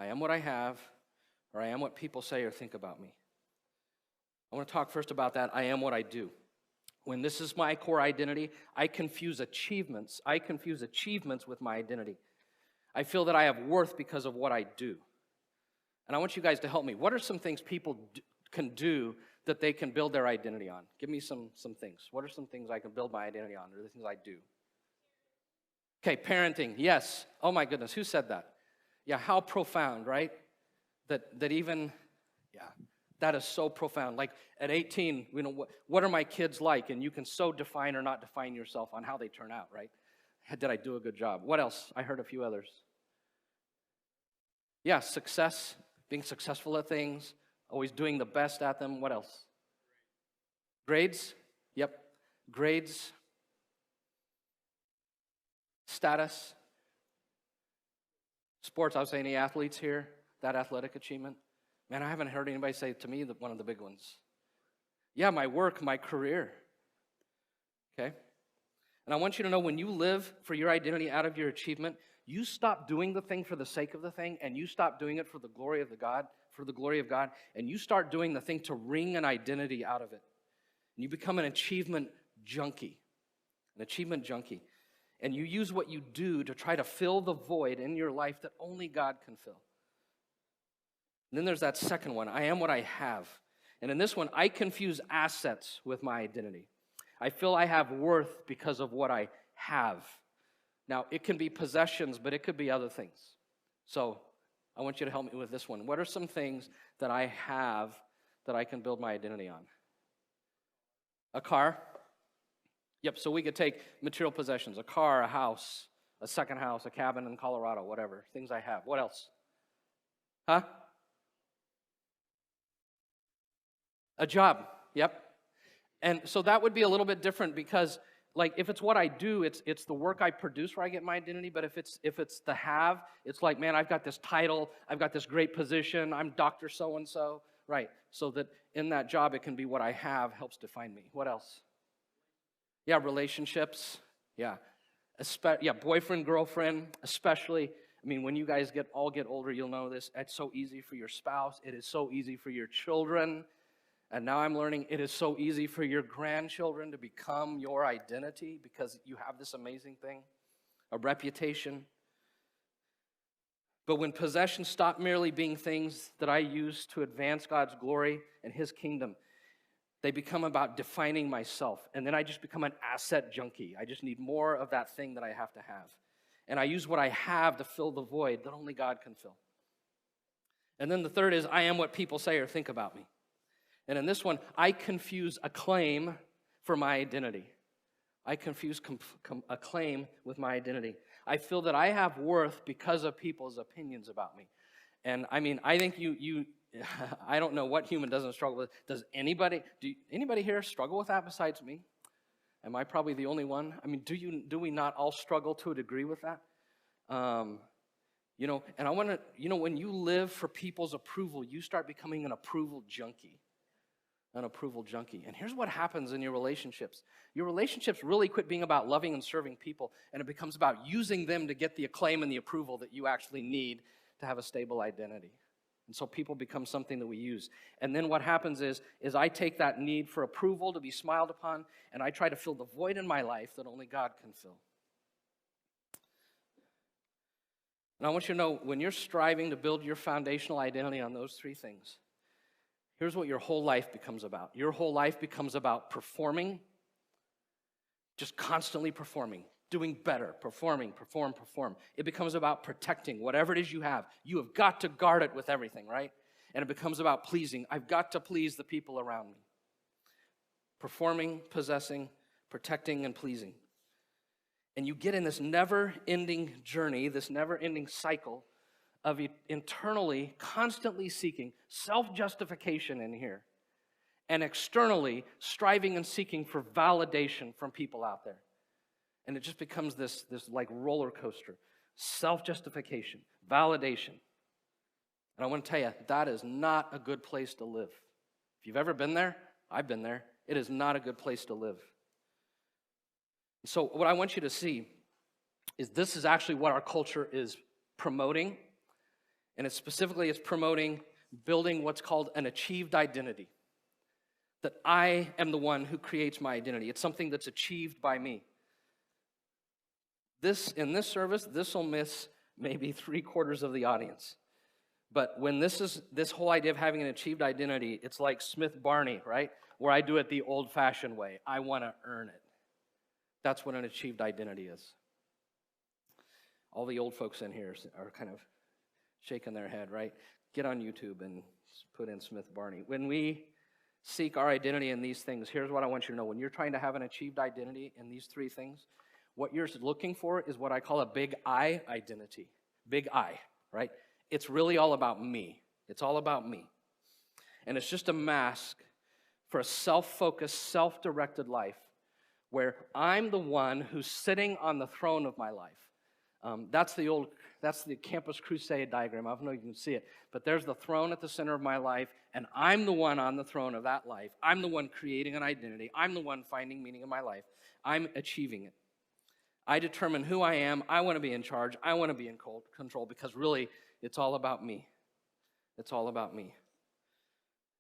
I am what I have, or I am what people say or think about me. I want to talk first about that. I am what I do. When this is my core identity, I confuse achievements. I confuse achievements with my identity. I feel that I have worth because of what I do. And I want you guys to help me. What are some things people can do that they can build their identity on? Give me some things. What are some things I can build my identity on, or the things I do? Okay, parenting, yes. Oh my goodness, who said that? Yeah, how profound, right? That even, yeah, that is so profound. Like at 18, you know, what are my kids like? And you can so define or not define yourself on how they turn out, right? Did I do a good job? What else? I heard a few others. Yeah, success, being successful at things, always doing the best at them. What else? Grades? Yep, grades. Status. Sports, I was saying, any athletes here? That athletic achievement? Man, I haven't heard anybody say to me that one of the big ones. Yeah, my work, my career. Okay? And I want you to know, when you live for your identity out of your achievement, you stop doing the thing for the sake of the thing, and you stop doing it for the glory of God, and you start doing the thing to wring an identity out of it. And you become an achievement junkie. An achievement junkie. And you use what you do to try to fill the void in your life that only God can fill. And then there's that second one, I am what I have. And in this one, I confuse assets with my identity. I feel I have worth because of what I have. Now, it can be possessions, but it could be other things. So I want you to help me with this one. What are some things that I have that I can build my identity on? A car. Yep, so we could take material possessions, a car, a house, a second house, a cabin in Colorado, whatever, things I have. What else? Huh? A job, yep. And so that would be a little bit different because, like, if it's what I do, it's the work I produce where I get my identity. But if it's the have, it's like, man, I've got this title, I've got this great position, I'm Dr. So-and-so, right? So that in that job, it can be what I have helps define me. What else? Yeah, relationships, yeah. Boyfriend, girlfriend, especially. I mean, when you guys all get older, you'll know this. It's so easy for your spouse. It is so easy for your children. And now I'm learning it is so easy for your grandchildren to become your identity because you have this amazing thing, a reputation. But when possessions stop merely being things that I use to advance God's glory and his kingdom, they become about defining myself. And then I just become an asset junkie. I just need more of that thing that I have to have. And I use what I have to fill the void that only God can fill. And then the third is, I am what people say or think about me. And in this one, I confuse acclaim for my identity. I confuse acclaim with my identity. I feel that I have worth because of people's opinions about me. And I mean, I think you I don't know what human doesn't struggle with. Does anybody here struggle with that besides me? Am I probably the only one? I mean, do we not all struggle to a degree with that? And I want to, when you live for people's approval, you start becoming an approval junkie. An approval junkie. And here's what happens in your relationships. Your relationships really quit being about loving and serving people, and it becomes about using them to get the acclaim and the approval that you actually need to have a stable identity. And so people become something that we use. And then what happens is I take that need for approval to be smiled upon, and I try to fill the void in my life that only God can fill. And I want you to know, when you're striving to build your foundational identity on those three things, here's what your whole life becomes about. Your whole life becomes about performing, just constantly performing, doing better, perform. It becomes about protecting whatever it is you have. You have got to guard it with everything, right? And it becomes about pleasing. I've got to please the people around me. Performing, possessing, protecting, and pleasing. And you get in this never-ending journey, this never-ending cycle of internally, constantly seeking self-justification in here, and externally striving and seeking for validation from people out there. And it just becomes this like roller coaster. Self-justification, validation. And I want to tell you, that is not a good place to live. If you've ever been there, I've been there. It is not a good place to live. So what I want you to see is this is actually what our culture is promoting. And it's promoting building what's called an achieved identity. That I am the one who creates my identity. It's something that's achieved by me. In this service, this will miss maybe 3/4 of the audience. But when this whole idea of having an achieved identity, it's like Smith Barney, right? Where I do it the old-fashioned way. I want to earn it. That's what an achieved identity is. All the old folks in here are kind of shaking their head, right? Get on YouTube and put in Smith Barney. When we seek our identity in these things, here's what I want you to know. When you're trying to have an achieved identity in these three things, what you're looking for is what I call a big I identity. Big I, right? It's really all about me. It's all about me. And it's just a mask for a self-focused, self-directed life where I'm the one who's sitting on the throne of my life. That's the Campus Crusade diagram. I don't know if you can see it, but there's the throne at the center of my life, and I'm the one on the throne of that life. I'm the one creating an identity. I'm the one finding meaning in my life. I'm achieving it. I determine who I am. I want to be in charge. I want to be in control because really, it's all about me. It's all about me.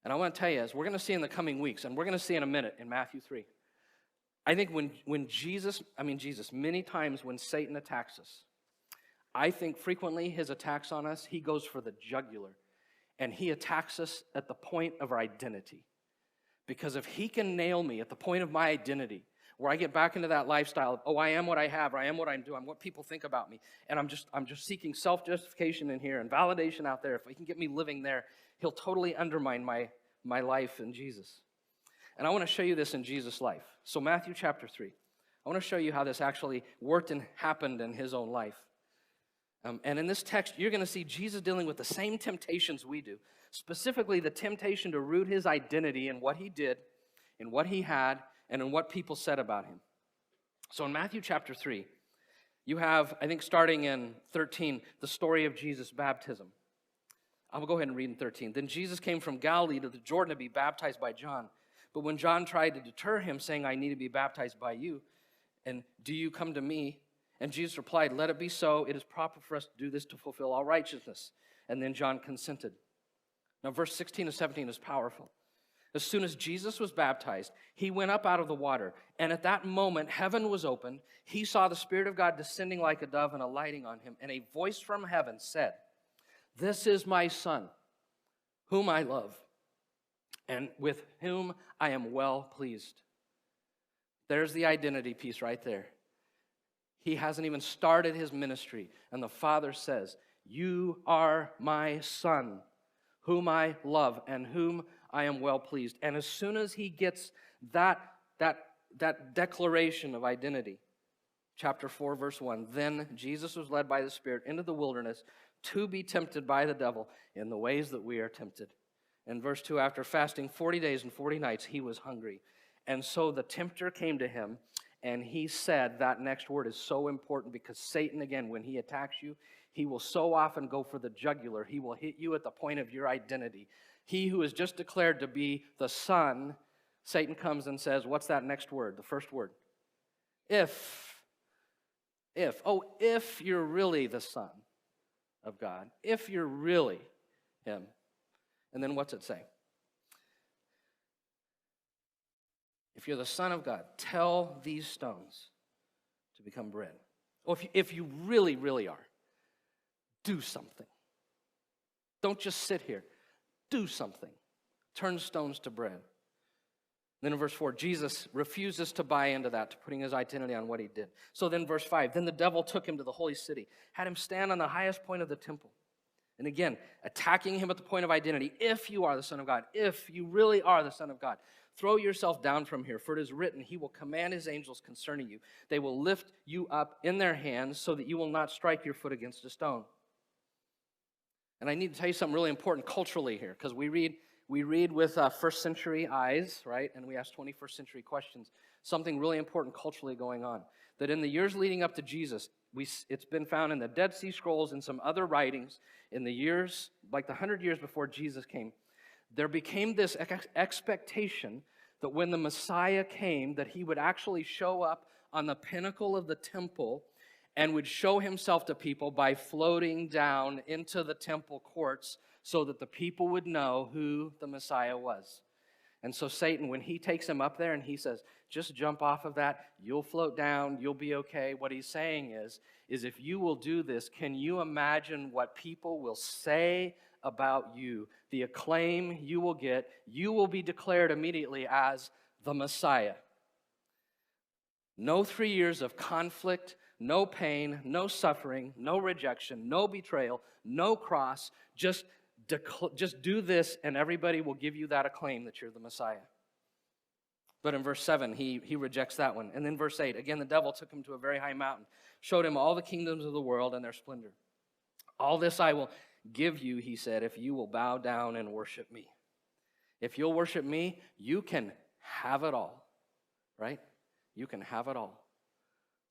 And I want to tell you, as we're going to see in the coming weeks, and we're going to see in a minute in Matthew 3, I think when Jesus, many times when Satan attacks us, I think frequently his attacks on us, he goes for the jugular. And he attacks us at the point of our identity. Because if he can nail me at the point of my identity, where I get back into that lifestyle of, I am what I have, or I am what I do, I'm what people think about me, and I'm just seeking self-justification in here and validation out there. If he can get me living there, he'll totally undermine my life in Jesus. And I want to show you this in Jesus' life. So Matthew chapter 3. I want to show you how this actually worked and happened in his own life. And in this text, you're going to see Jesus dealing with the same temptations we do, specifically the temptation to root his identity in what he did, in what he had, and in what people said about him. So in Matthew chapter 3, you have, I think starting in 13, the story of Jesus' baptism. I'll go ahead and read in 13. Then Jesus came from Galilee to the Jordan to be baptized by John. But when John tried to deter him, saying, I need to be baptized by you, and do you come to me? And Jesus replied, let it be so. It is proper for us to do this to fulfill all righteousness. And then John consented. Now verse 16 to 17 is powerful. As soon as Jesus was baptized, he went up out of the water. And at that moment, heaven was opened. He saw the Spirit of God descending like a dove and alighting on him. And a voice from heaven said, This is my Son, whom I love, and with whom I am well pleased. There's the identity piece right there. He hasn't even started his ministry, and the Father says, you are my Son, whom I love, and whom I am well pleased. And as soon as he gets that declaration of identity, chapter 4, verse 1, then Jesus was led by the Spirit into the wilderness to be tempted by the devil in the ways that we are tempted. In verse 2, after fasting 40 days and 40 nights, he was hungry. And so the tempter came to him, and he said, that next word is so important because Satan, again, when he attacks you, he will so often go for the jugular. He will hit you at the point of your identity. He who is just declared to be the Son, Satan comes and says, what's that next word, the first word? If you're really the Son of God, if you're really him. And then what's it say? If you're the Son of God, tell these stones to become bread. Or if you really, really are, do something. Don't just sit here. Do something. Turn stones to bread. Then in verse 4, Jesus refuses to buy into that, to putting his identity on what he did. So then verse 5, then the devil took him to the holy city, had him stand on the highest point of the temple. And again, attacking him at the point of identity. If you are the Son of God, if you really are the Son of God, throw yourself down from here, for it is written, he will command his angels concerning you. They will lift you up in their hands so that you will not strike your foot against a stone. And I need to tell you something really important culturally here, because we read with first century eyes, right? And we ask 21st century questions. Something really important culturally going on. That in the years leading up to Jesus, it's been found in the Dead Sea Scrolls and some other writings in the years, like the 100 years before Jesus came, there became this expectation that when the Messiah came, that he would actually show up on the pinnacle of the temple and would show himself to people by floating down into the temple courts so that the people would know who the Messiah was. And so Satan, when he takes him up there and he says, just jump off of that, you'll float down, you'll be okay. What he's saying is if you will do this, can you imagine what people will say about you? The acclaim you will get, you will be declared immediately as the Messiah. No 3 years of conflict, no pain, no suffering, no rejection, no betrayal, no cross, just do this and everybody will give you that acclaim that you're the Messiah. But in verse 7, he rejects that one. And then verse 8, again, the devil took him to a very high mountain, showed him all the kingdoms of the world and their splendor. All this I will give you, he said, if you will bow down and worship me. If you'll worship me, you can have it all, right? You can have it all.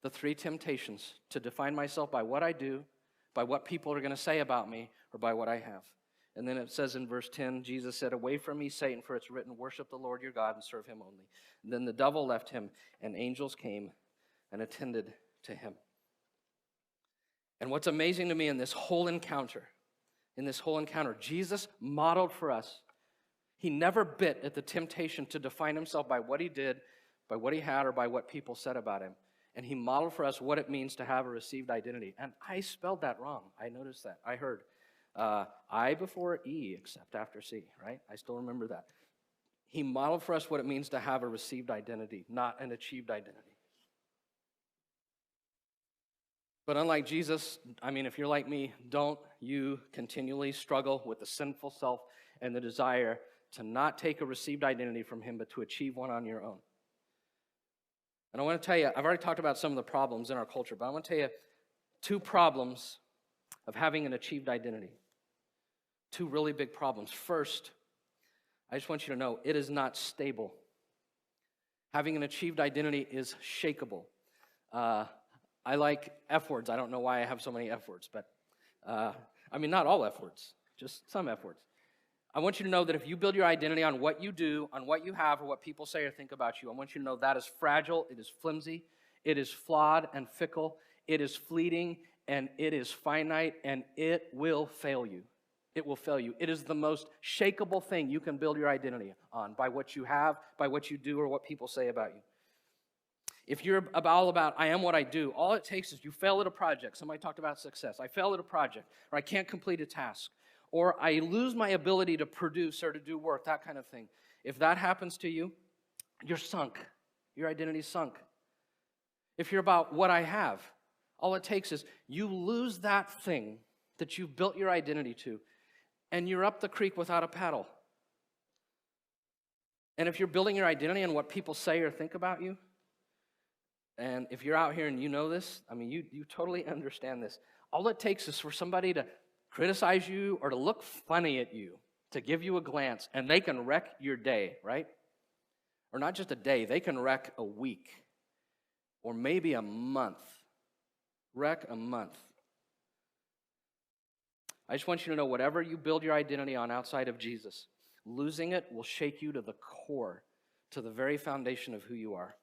The three temptations: to define myself by what I do, by what people are going to say about me, or by what I have. And then it says in verse 10, Jesus said, away from me, Satan, for it's written, worship the Lord your God and serve him only. And then the devil left him, and angels came and attended to him. And what's amazing to me in this whole encounter, Jesus modeled for us. He never bit at the temptation to define himself by what he did, by what he had, or by what people said about him. And he modeled for us what it means to have a received identity. And I spelled that wrong. I noticed that. I heard I before E except after C, right? I still remember that. He modeled for us what it means to have a received identity, not an achieved identity. But unlike Jesus, if you're like me, don't you continually struggle with the sinful self and the desire to not take a received identity from him, but to achieve one on your own. And I want to tell you, I've already talked about some of the problems in our culture, but I want to tell you two problems of having an achieved identity. Two really big problems. First, I just want you to know, it is not stable. Having an achieved identity is shakeable. I like F words. I don't know why I have so many F words, but not all F words, just some F words. I want you to know that if you build your identity on what you do, on what you have, or what people say or think about you, I want you to know that is fragile, it is flimsy, it is flawed and fickle, it is fleeting, and it is finite, and it will fail you. It will fail you. It is the most shakeable thing you can build your identity on, by what you have, by what you do, or what people say about you. If you're all about, I am what I do, all it takes is you fail at a project. Somebody talked about success. I fail at a project, or I can't complete a task, or I lose my ability to produce or to do work, that kind of thing. If that happens to you, you're sunk. Your identity's sunk. If you're about what I have, all it takes is you lose that thing that you've built your identity to, and you're up the creek without a paddle. And if you're building your identity on what people say or think about you, and if you're out here and you know this, I mean, you totally understand this. All it takes is for somebody to criticize you or to look funny at you, to give you a glance, and they can wreck your day, right? Or not just a day, they can wreck a week or maybe a month. Wreck a month. I just want you to know, whatever you build your identity on outside of Jesus, losing it will shake you to the core, to the very foundation of who you are.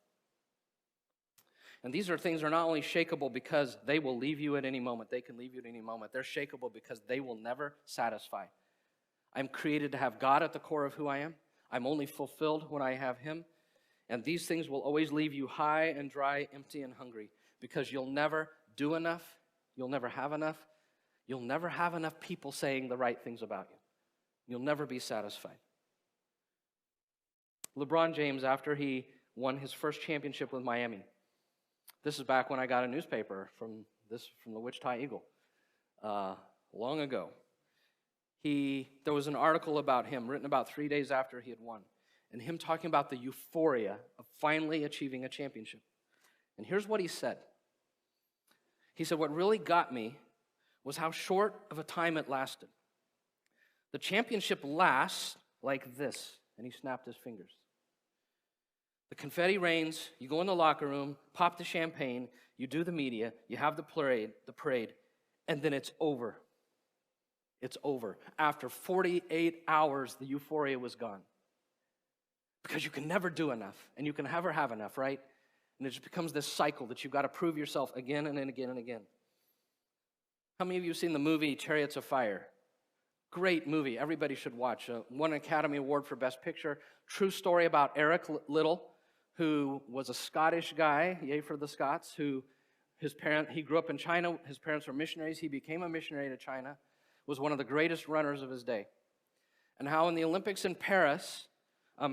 And these are things that are not only shakeable because they will leave you at any moment. They can leave you at any moment. They're shakeable because they will never satisfy. I'm created to have God at the core of who I am. I'm only fulfilled when I have Him. And these things will always leave you high and dry, empty and hungry, because you'll never do enough. You'll never have enough. You'll never have enough people saying the right things about you. You'll never be satisfied. LeBron James, after he won his first championship with Miami, this is back when I got a newspaper from the Wichita Eagle, long ago. There was an article about him written about 3 days after he had won, and him talking about the euphoria of finally achieving a championship. And here's what he said. He said, what really got me was how short of a time it lasted. The championship lasts like this, and he snapped his fingers. The confetti rains, you go in the locker room, pop the champagne, you do the media, you have the parade, and then it's over. It's over. After 48 hours, the euphoria was gone. Because you can never do enough, and you can never have enough, right? And it just becomes this cycle that you've got to prove yourself again and again and again. How many of you have seen the movie Chariots of Fire? Great movie. Everybody should watch. Won an Academy Award for Best Picture. True story about Eric Liddell, who was a Scottish guy, yay for the Scots, he grew up in China. His parents were missionaries. He became a missionary to China, was one of the greatest runners of his day. And how in the Olympics in Paris,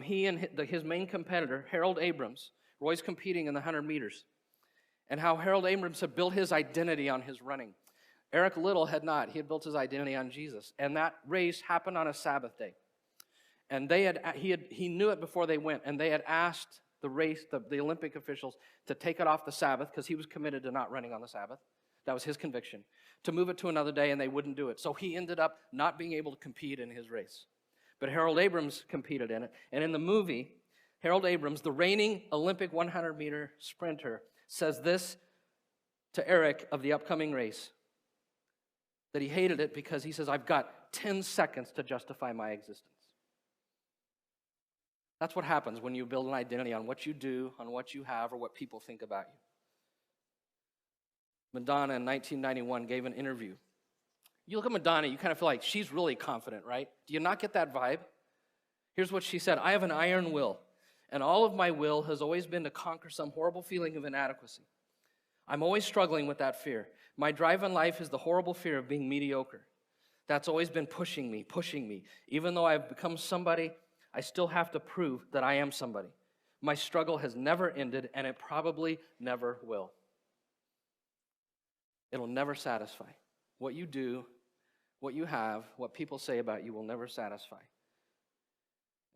he and his main competitor, Harold Abrams, were always competing in the 100 meters. And how Harold Abrams had built his identity on his running. Eric Liddell had not. He had built his identity on Jesus. And that race happened on a Sabbath day. And he knew it before they went. And they had asked the Olympic officials to take it off the Sabbath, because he was committed to not running on the Sabbath. That was his conviction. To move it to another day, and they wouldn't do it. So he ended up not being able to compete in his race. But Harold Abrams competed in it. And in the movie, Harold Abrams, the reigning Olympic 100-meter sprinter, says this to Eric of the upcoming race, that he hated it because he says, I've got 10 seconds to justify my existence. That's what happens when you build an identity on what you do, on what you have, or what people think about you. Madonna in 1991 gave an interview. You look at Madonna, you kind of feel like she's really confident, right? Do you not get that vibe? Here's what she said. I have an iron will, and all of my will has always been to conquer some horrible feeling of inadequacy. I'm always struggling with that fear. My drive in life is the horrible fear of being mediocre. That's always been pushing me. Even though I've become somebody, I still have to prove that I am somebody. My struggle has never ended, and it probably never will. It'll never satisfy. What you do, what you have, what people say about you will never satisfy.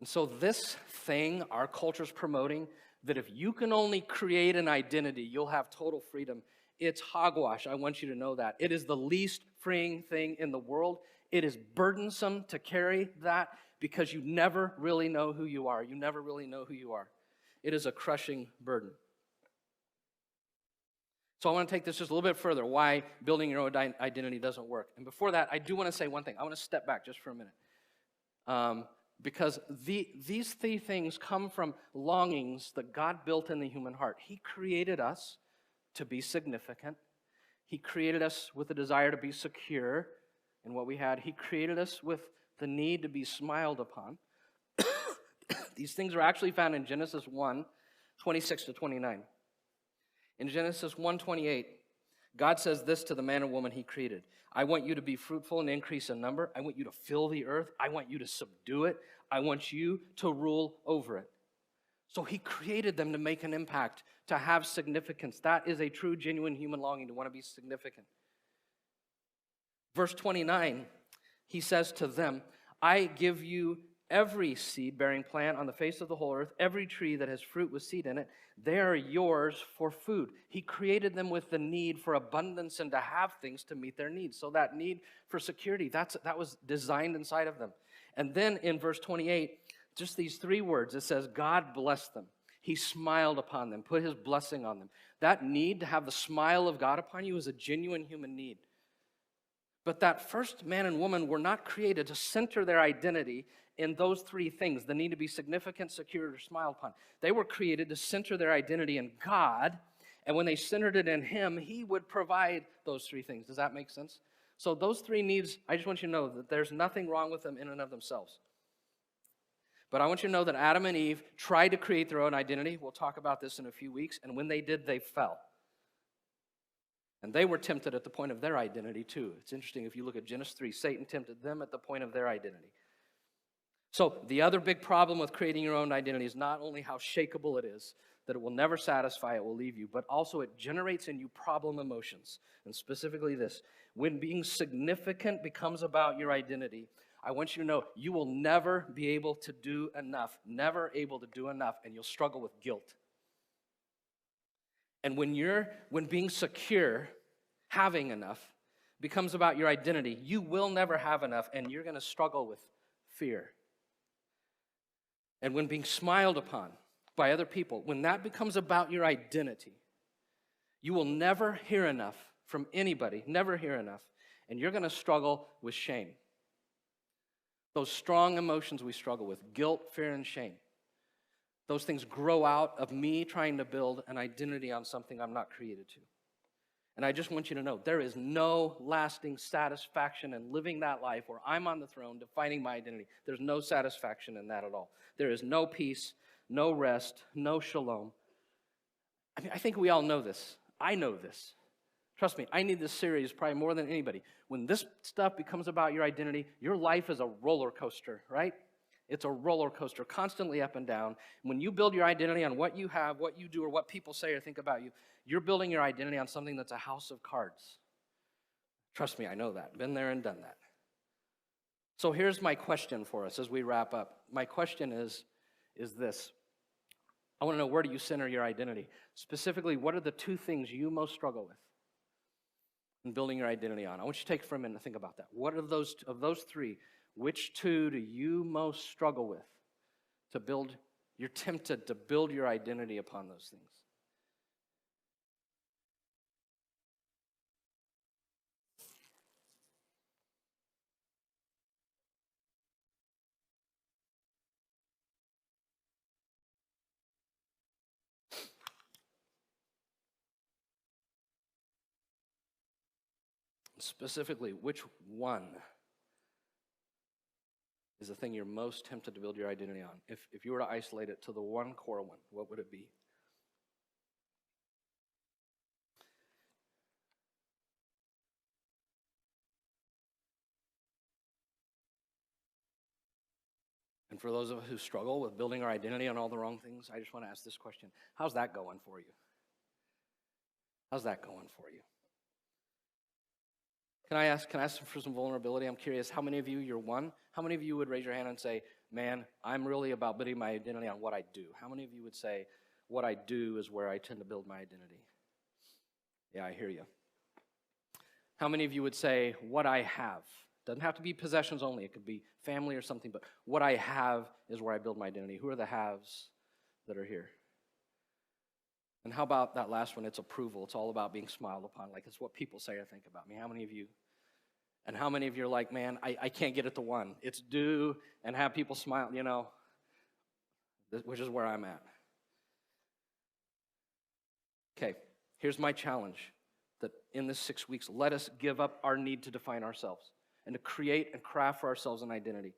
And so this thing our culture's promoting, that if you can only create an identity, you'll have total freedom, it's hogwash. I want you to know that. It is the least freeing thing in the world. It is burdensome to carry that because you never really know who you are. You never really know who you are. It is a crushing burden. So I want to take this just a little bit further, why building your own identity doesn't work. And before that, I do want to say one thing. I want to step back just for a minute. Because these three things come from longings that God built in the human heart. He created us to be significant. He created us with a desire to be secure in what we had. He created us with the need to be smiled upon. These things are actually found in Genesis 1, 26 to 29. In Genesis 1:28, God says this to the man and woman he created. I want you to be fruitful and increase in number. I want you to fill the earth. I want you to subdue it. I want you to rule over it. So he created them to make an impact, to have significance. That is a true, genuine human longing, to want to be significant. Verse 29, he says to them, I give you every seed-bearing plant on the face of the whole earth, every tree that has fruit with seed in it, they are yours for food. He created them with the need for abundance and to have things to meet their needs. So that need for security, that was designed inside of them. And then in verse 28, just these 3 words, it says, God blessed them. He smiled upon them, put his blessing on them. That need to have the smile of God upon you is a genuine human need. But that first man and woman were not created to center their identity in those 3 things, the need to be significant, secured, or smiled upon. They were created to center their identity in God, and when they centered it in him, he would provide those 3 things. Does that make sense? So those 3 needs, I just want you to know that there's nothing wrong with them in and of themselves. But I want you to know that Adam and Eve tried to create their own identity. We'll talk about this in a few weeks, and when they did, they fell. And they were tempted at the point of their identity too. It's interesting, if you look at Genesis 3, Satan tempted them at the point of their identity. So the other big problem with creating your own identity is not only how shakable it is, that it will never satisfy, it will leave you, but also it generates in you problem emotions. And specifically this, when being significant becomes about your identity, I want you to know you will never be able to do enough, never able to do enough, and you'll struggle with guilt. And when being secure, having enough, becomes about your identity, you will never have enough, and you're going to struggle with fear. And when being smiled upon by other people, when that becomes about your identity, you will never hear enough from anybody, never hear enough, and you're going to struggle with shame. Those strong emotions we struggle with, guilt, fear, and shame. Those things grow out of me trying to build an identity on something I'm not created to. And I just want you to know, there is no lasting satisfaction in living that life where I'm on the throne defining my identity. There's no satisfaction in that at all. There is no peace, no rest, no shalom. I think we all know this. I know this. Trust me, I need this series probably more than anybody. When this stuff becomes about your identity, your life is a roller coaster, right? It's a roller coaster, constantly up and down. When you build your identity on what you have, what you do, or what people say or think about you, you're building your identity on something that's a house of cards. Trust me, I know that. Been there and done that. So here's my question for us as we wrap up. My question is this. I want to know, where do you center your identity? Specifically, what are the 2 things you most struggle with in building your identity on? I want you to take for a minute and think about that. What are those 3? Which 2 do you most struggle with to build? You're tempted to build your identity upon those things. Specifically, which one is the thing you're most tempted to build your identity on? If you were to isolate it to the one core one, what would it be? And for those of us who struggle with building our identity on all the wrong things, I just want to ask this question. How's that going for you? How's that going for you? Can I ask for some vulnerability? I'm curious, how many of you, you're one, how many of you would raise your hand and say, man, I'm really about building my identity on what I do? How many of you would say, what I do is where I tend to build my identity? Yeah, I hear you. How many of you would say, what I have? Doesn't have to be possessions only. It could be family or something, but what I have is where I build my identity. Who are the haves that are here? And how about that last one? It's approval. It's all about being smiled upon. Like, it's what people say or think about me. How many of you? And how many of you are like, man, I can't get it to one. It's do and have people smile, which is where I'm at. Okay, here's my challenge. That in this 6 weeks, let us give up our need to define ourselves and to create and craft for ourselves an identity.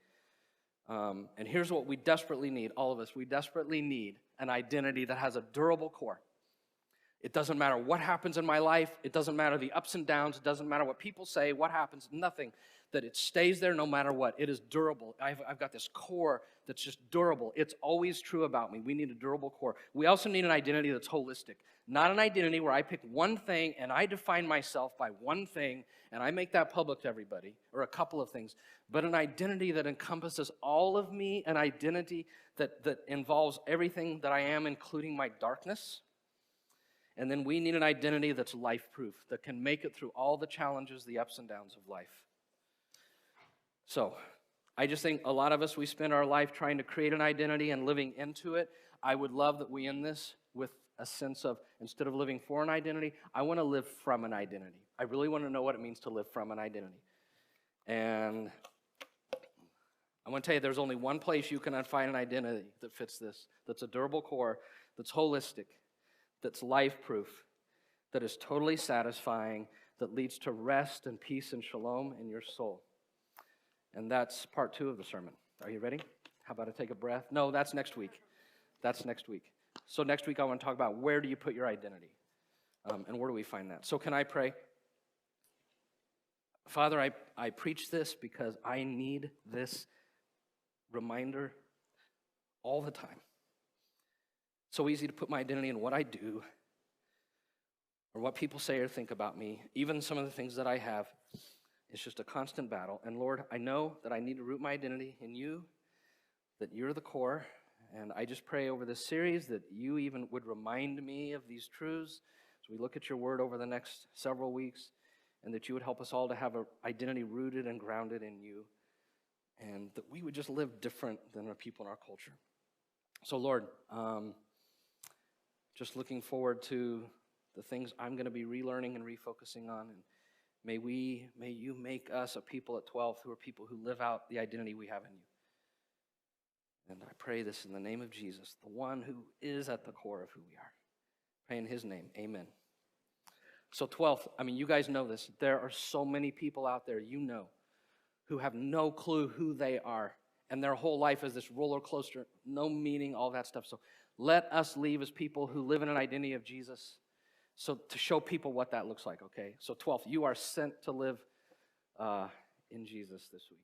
And here's what we desperately need, all of us. We desperately need an identity that has a durable core. It doesn't matter what happens in my life. It doesn't matter the ups and downs. It doesn't matter what people say, what happens, nothing. That it stays there no matter what. It is durable. I've got this core that's just durable. It's always true about me. We need a durable core. We also need an identity that's holistic. Not an identity where I pick one thing and I define myself by one thing and I make that public to everybody, or a couple of things, but an identity that encompasses all of me, an identity that involves everything that I am, including my darkness. And then we need an identity that's life-proof, that can make it through all the challenges, the ups and downs of life. So, I just think a lot of us, we spend our life trying to create an identity and living into it. I would love that we end this with a sense of, instead of living for an identity, I want to live from an identity. I really want to know what it means to live from an identity. And I want to tell you, there's only one place you can find an identity that fits this, that's a durable core, that's holistic, that's life-proof, that is totally satisfying, that leads to rest and peace and shalom in your soul. And that's part 2 of the sermon. Are you ready? How about I take a breath? No, that's next week. That's next week. So next week I want to talk about where do you put your identity? And where do we find that? So can I pray? Father, I preach this because I need this reminder all the time. So easy to put my identity in what I do or what people say or think about me, even some of the things that I have. It's just a constant battle. And Lord, I know that I need to root my identity in you, that you're the core. And I just pray over this series that you even would remind me of these truths as we look at your word over the next several weeks, and that you would help us all to have an identity rooted and grounded in you, and that we would just live different than the people in our culture. So Lord, just looking forward to the things I'm going to be relearning and refocusing on, and may you make us a people at 12 who are people who live out the identity we have in you. And I pray this in the name of Jesus, the one who is at the core of who we are. Pray in his name, amen. So 12th, you guys know this. There are so many people out there, who have no clue who they are. And their whole life is this roller coaster, no meaning, all that stuff. So let us leave as people who live in an identity of Jesus, so to show people what that looks like, okay? So 12th, you are sent to live in Jesus this week.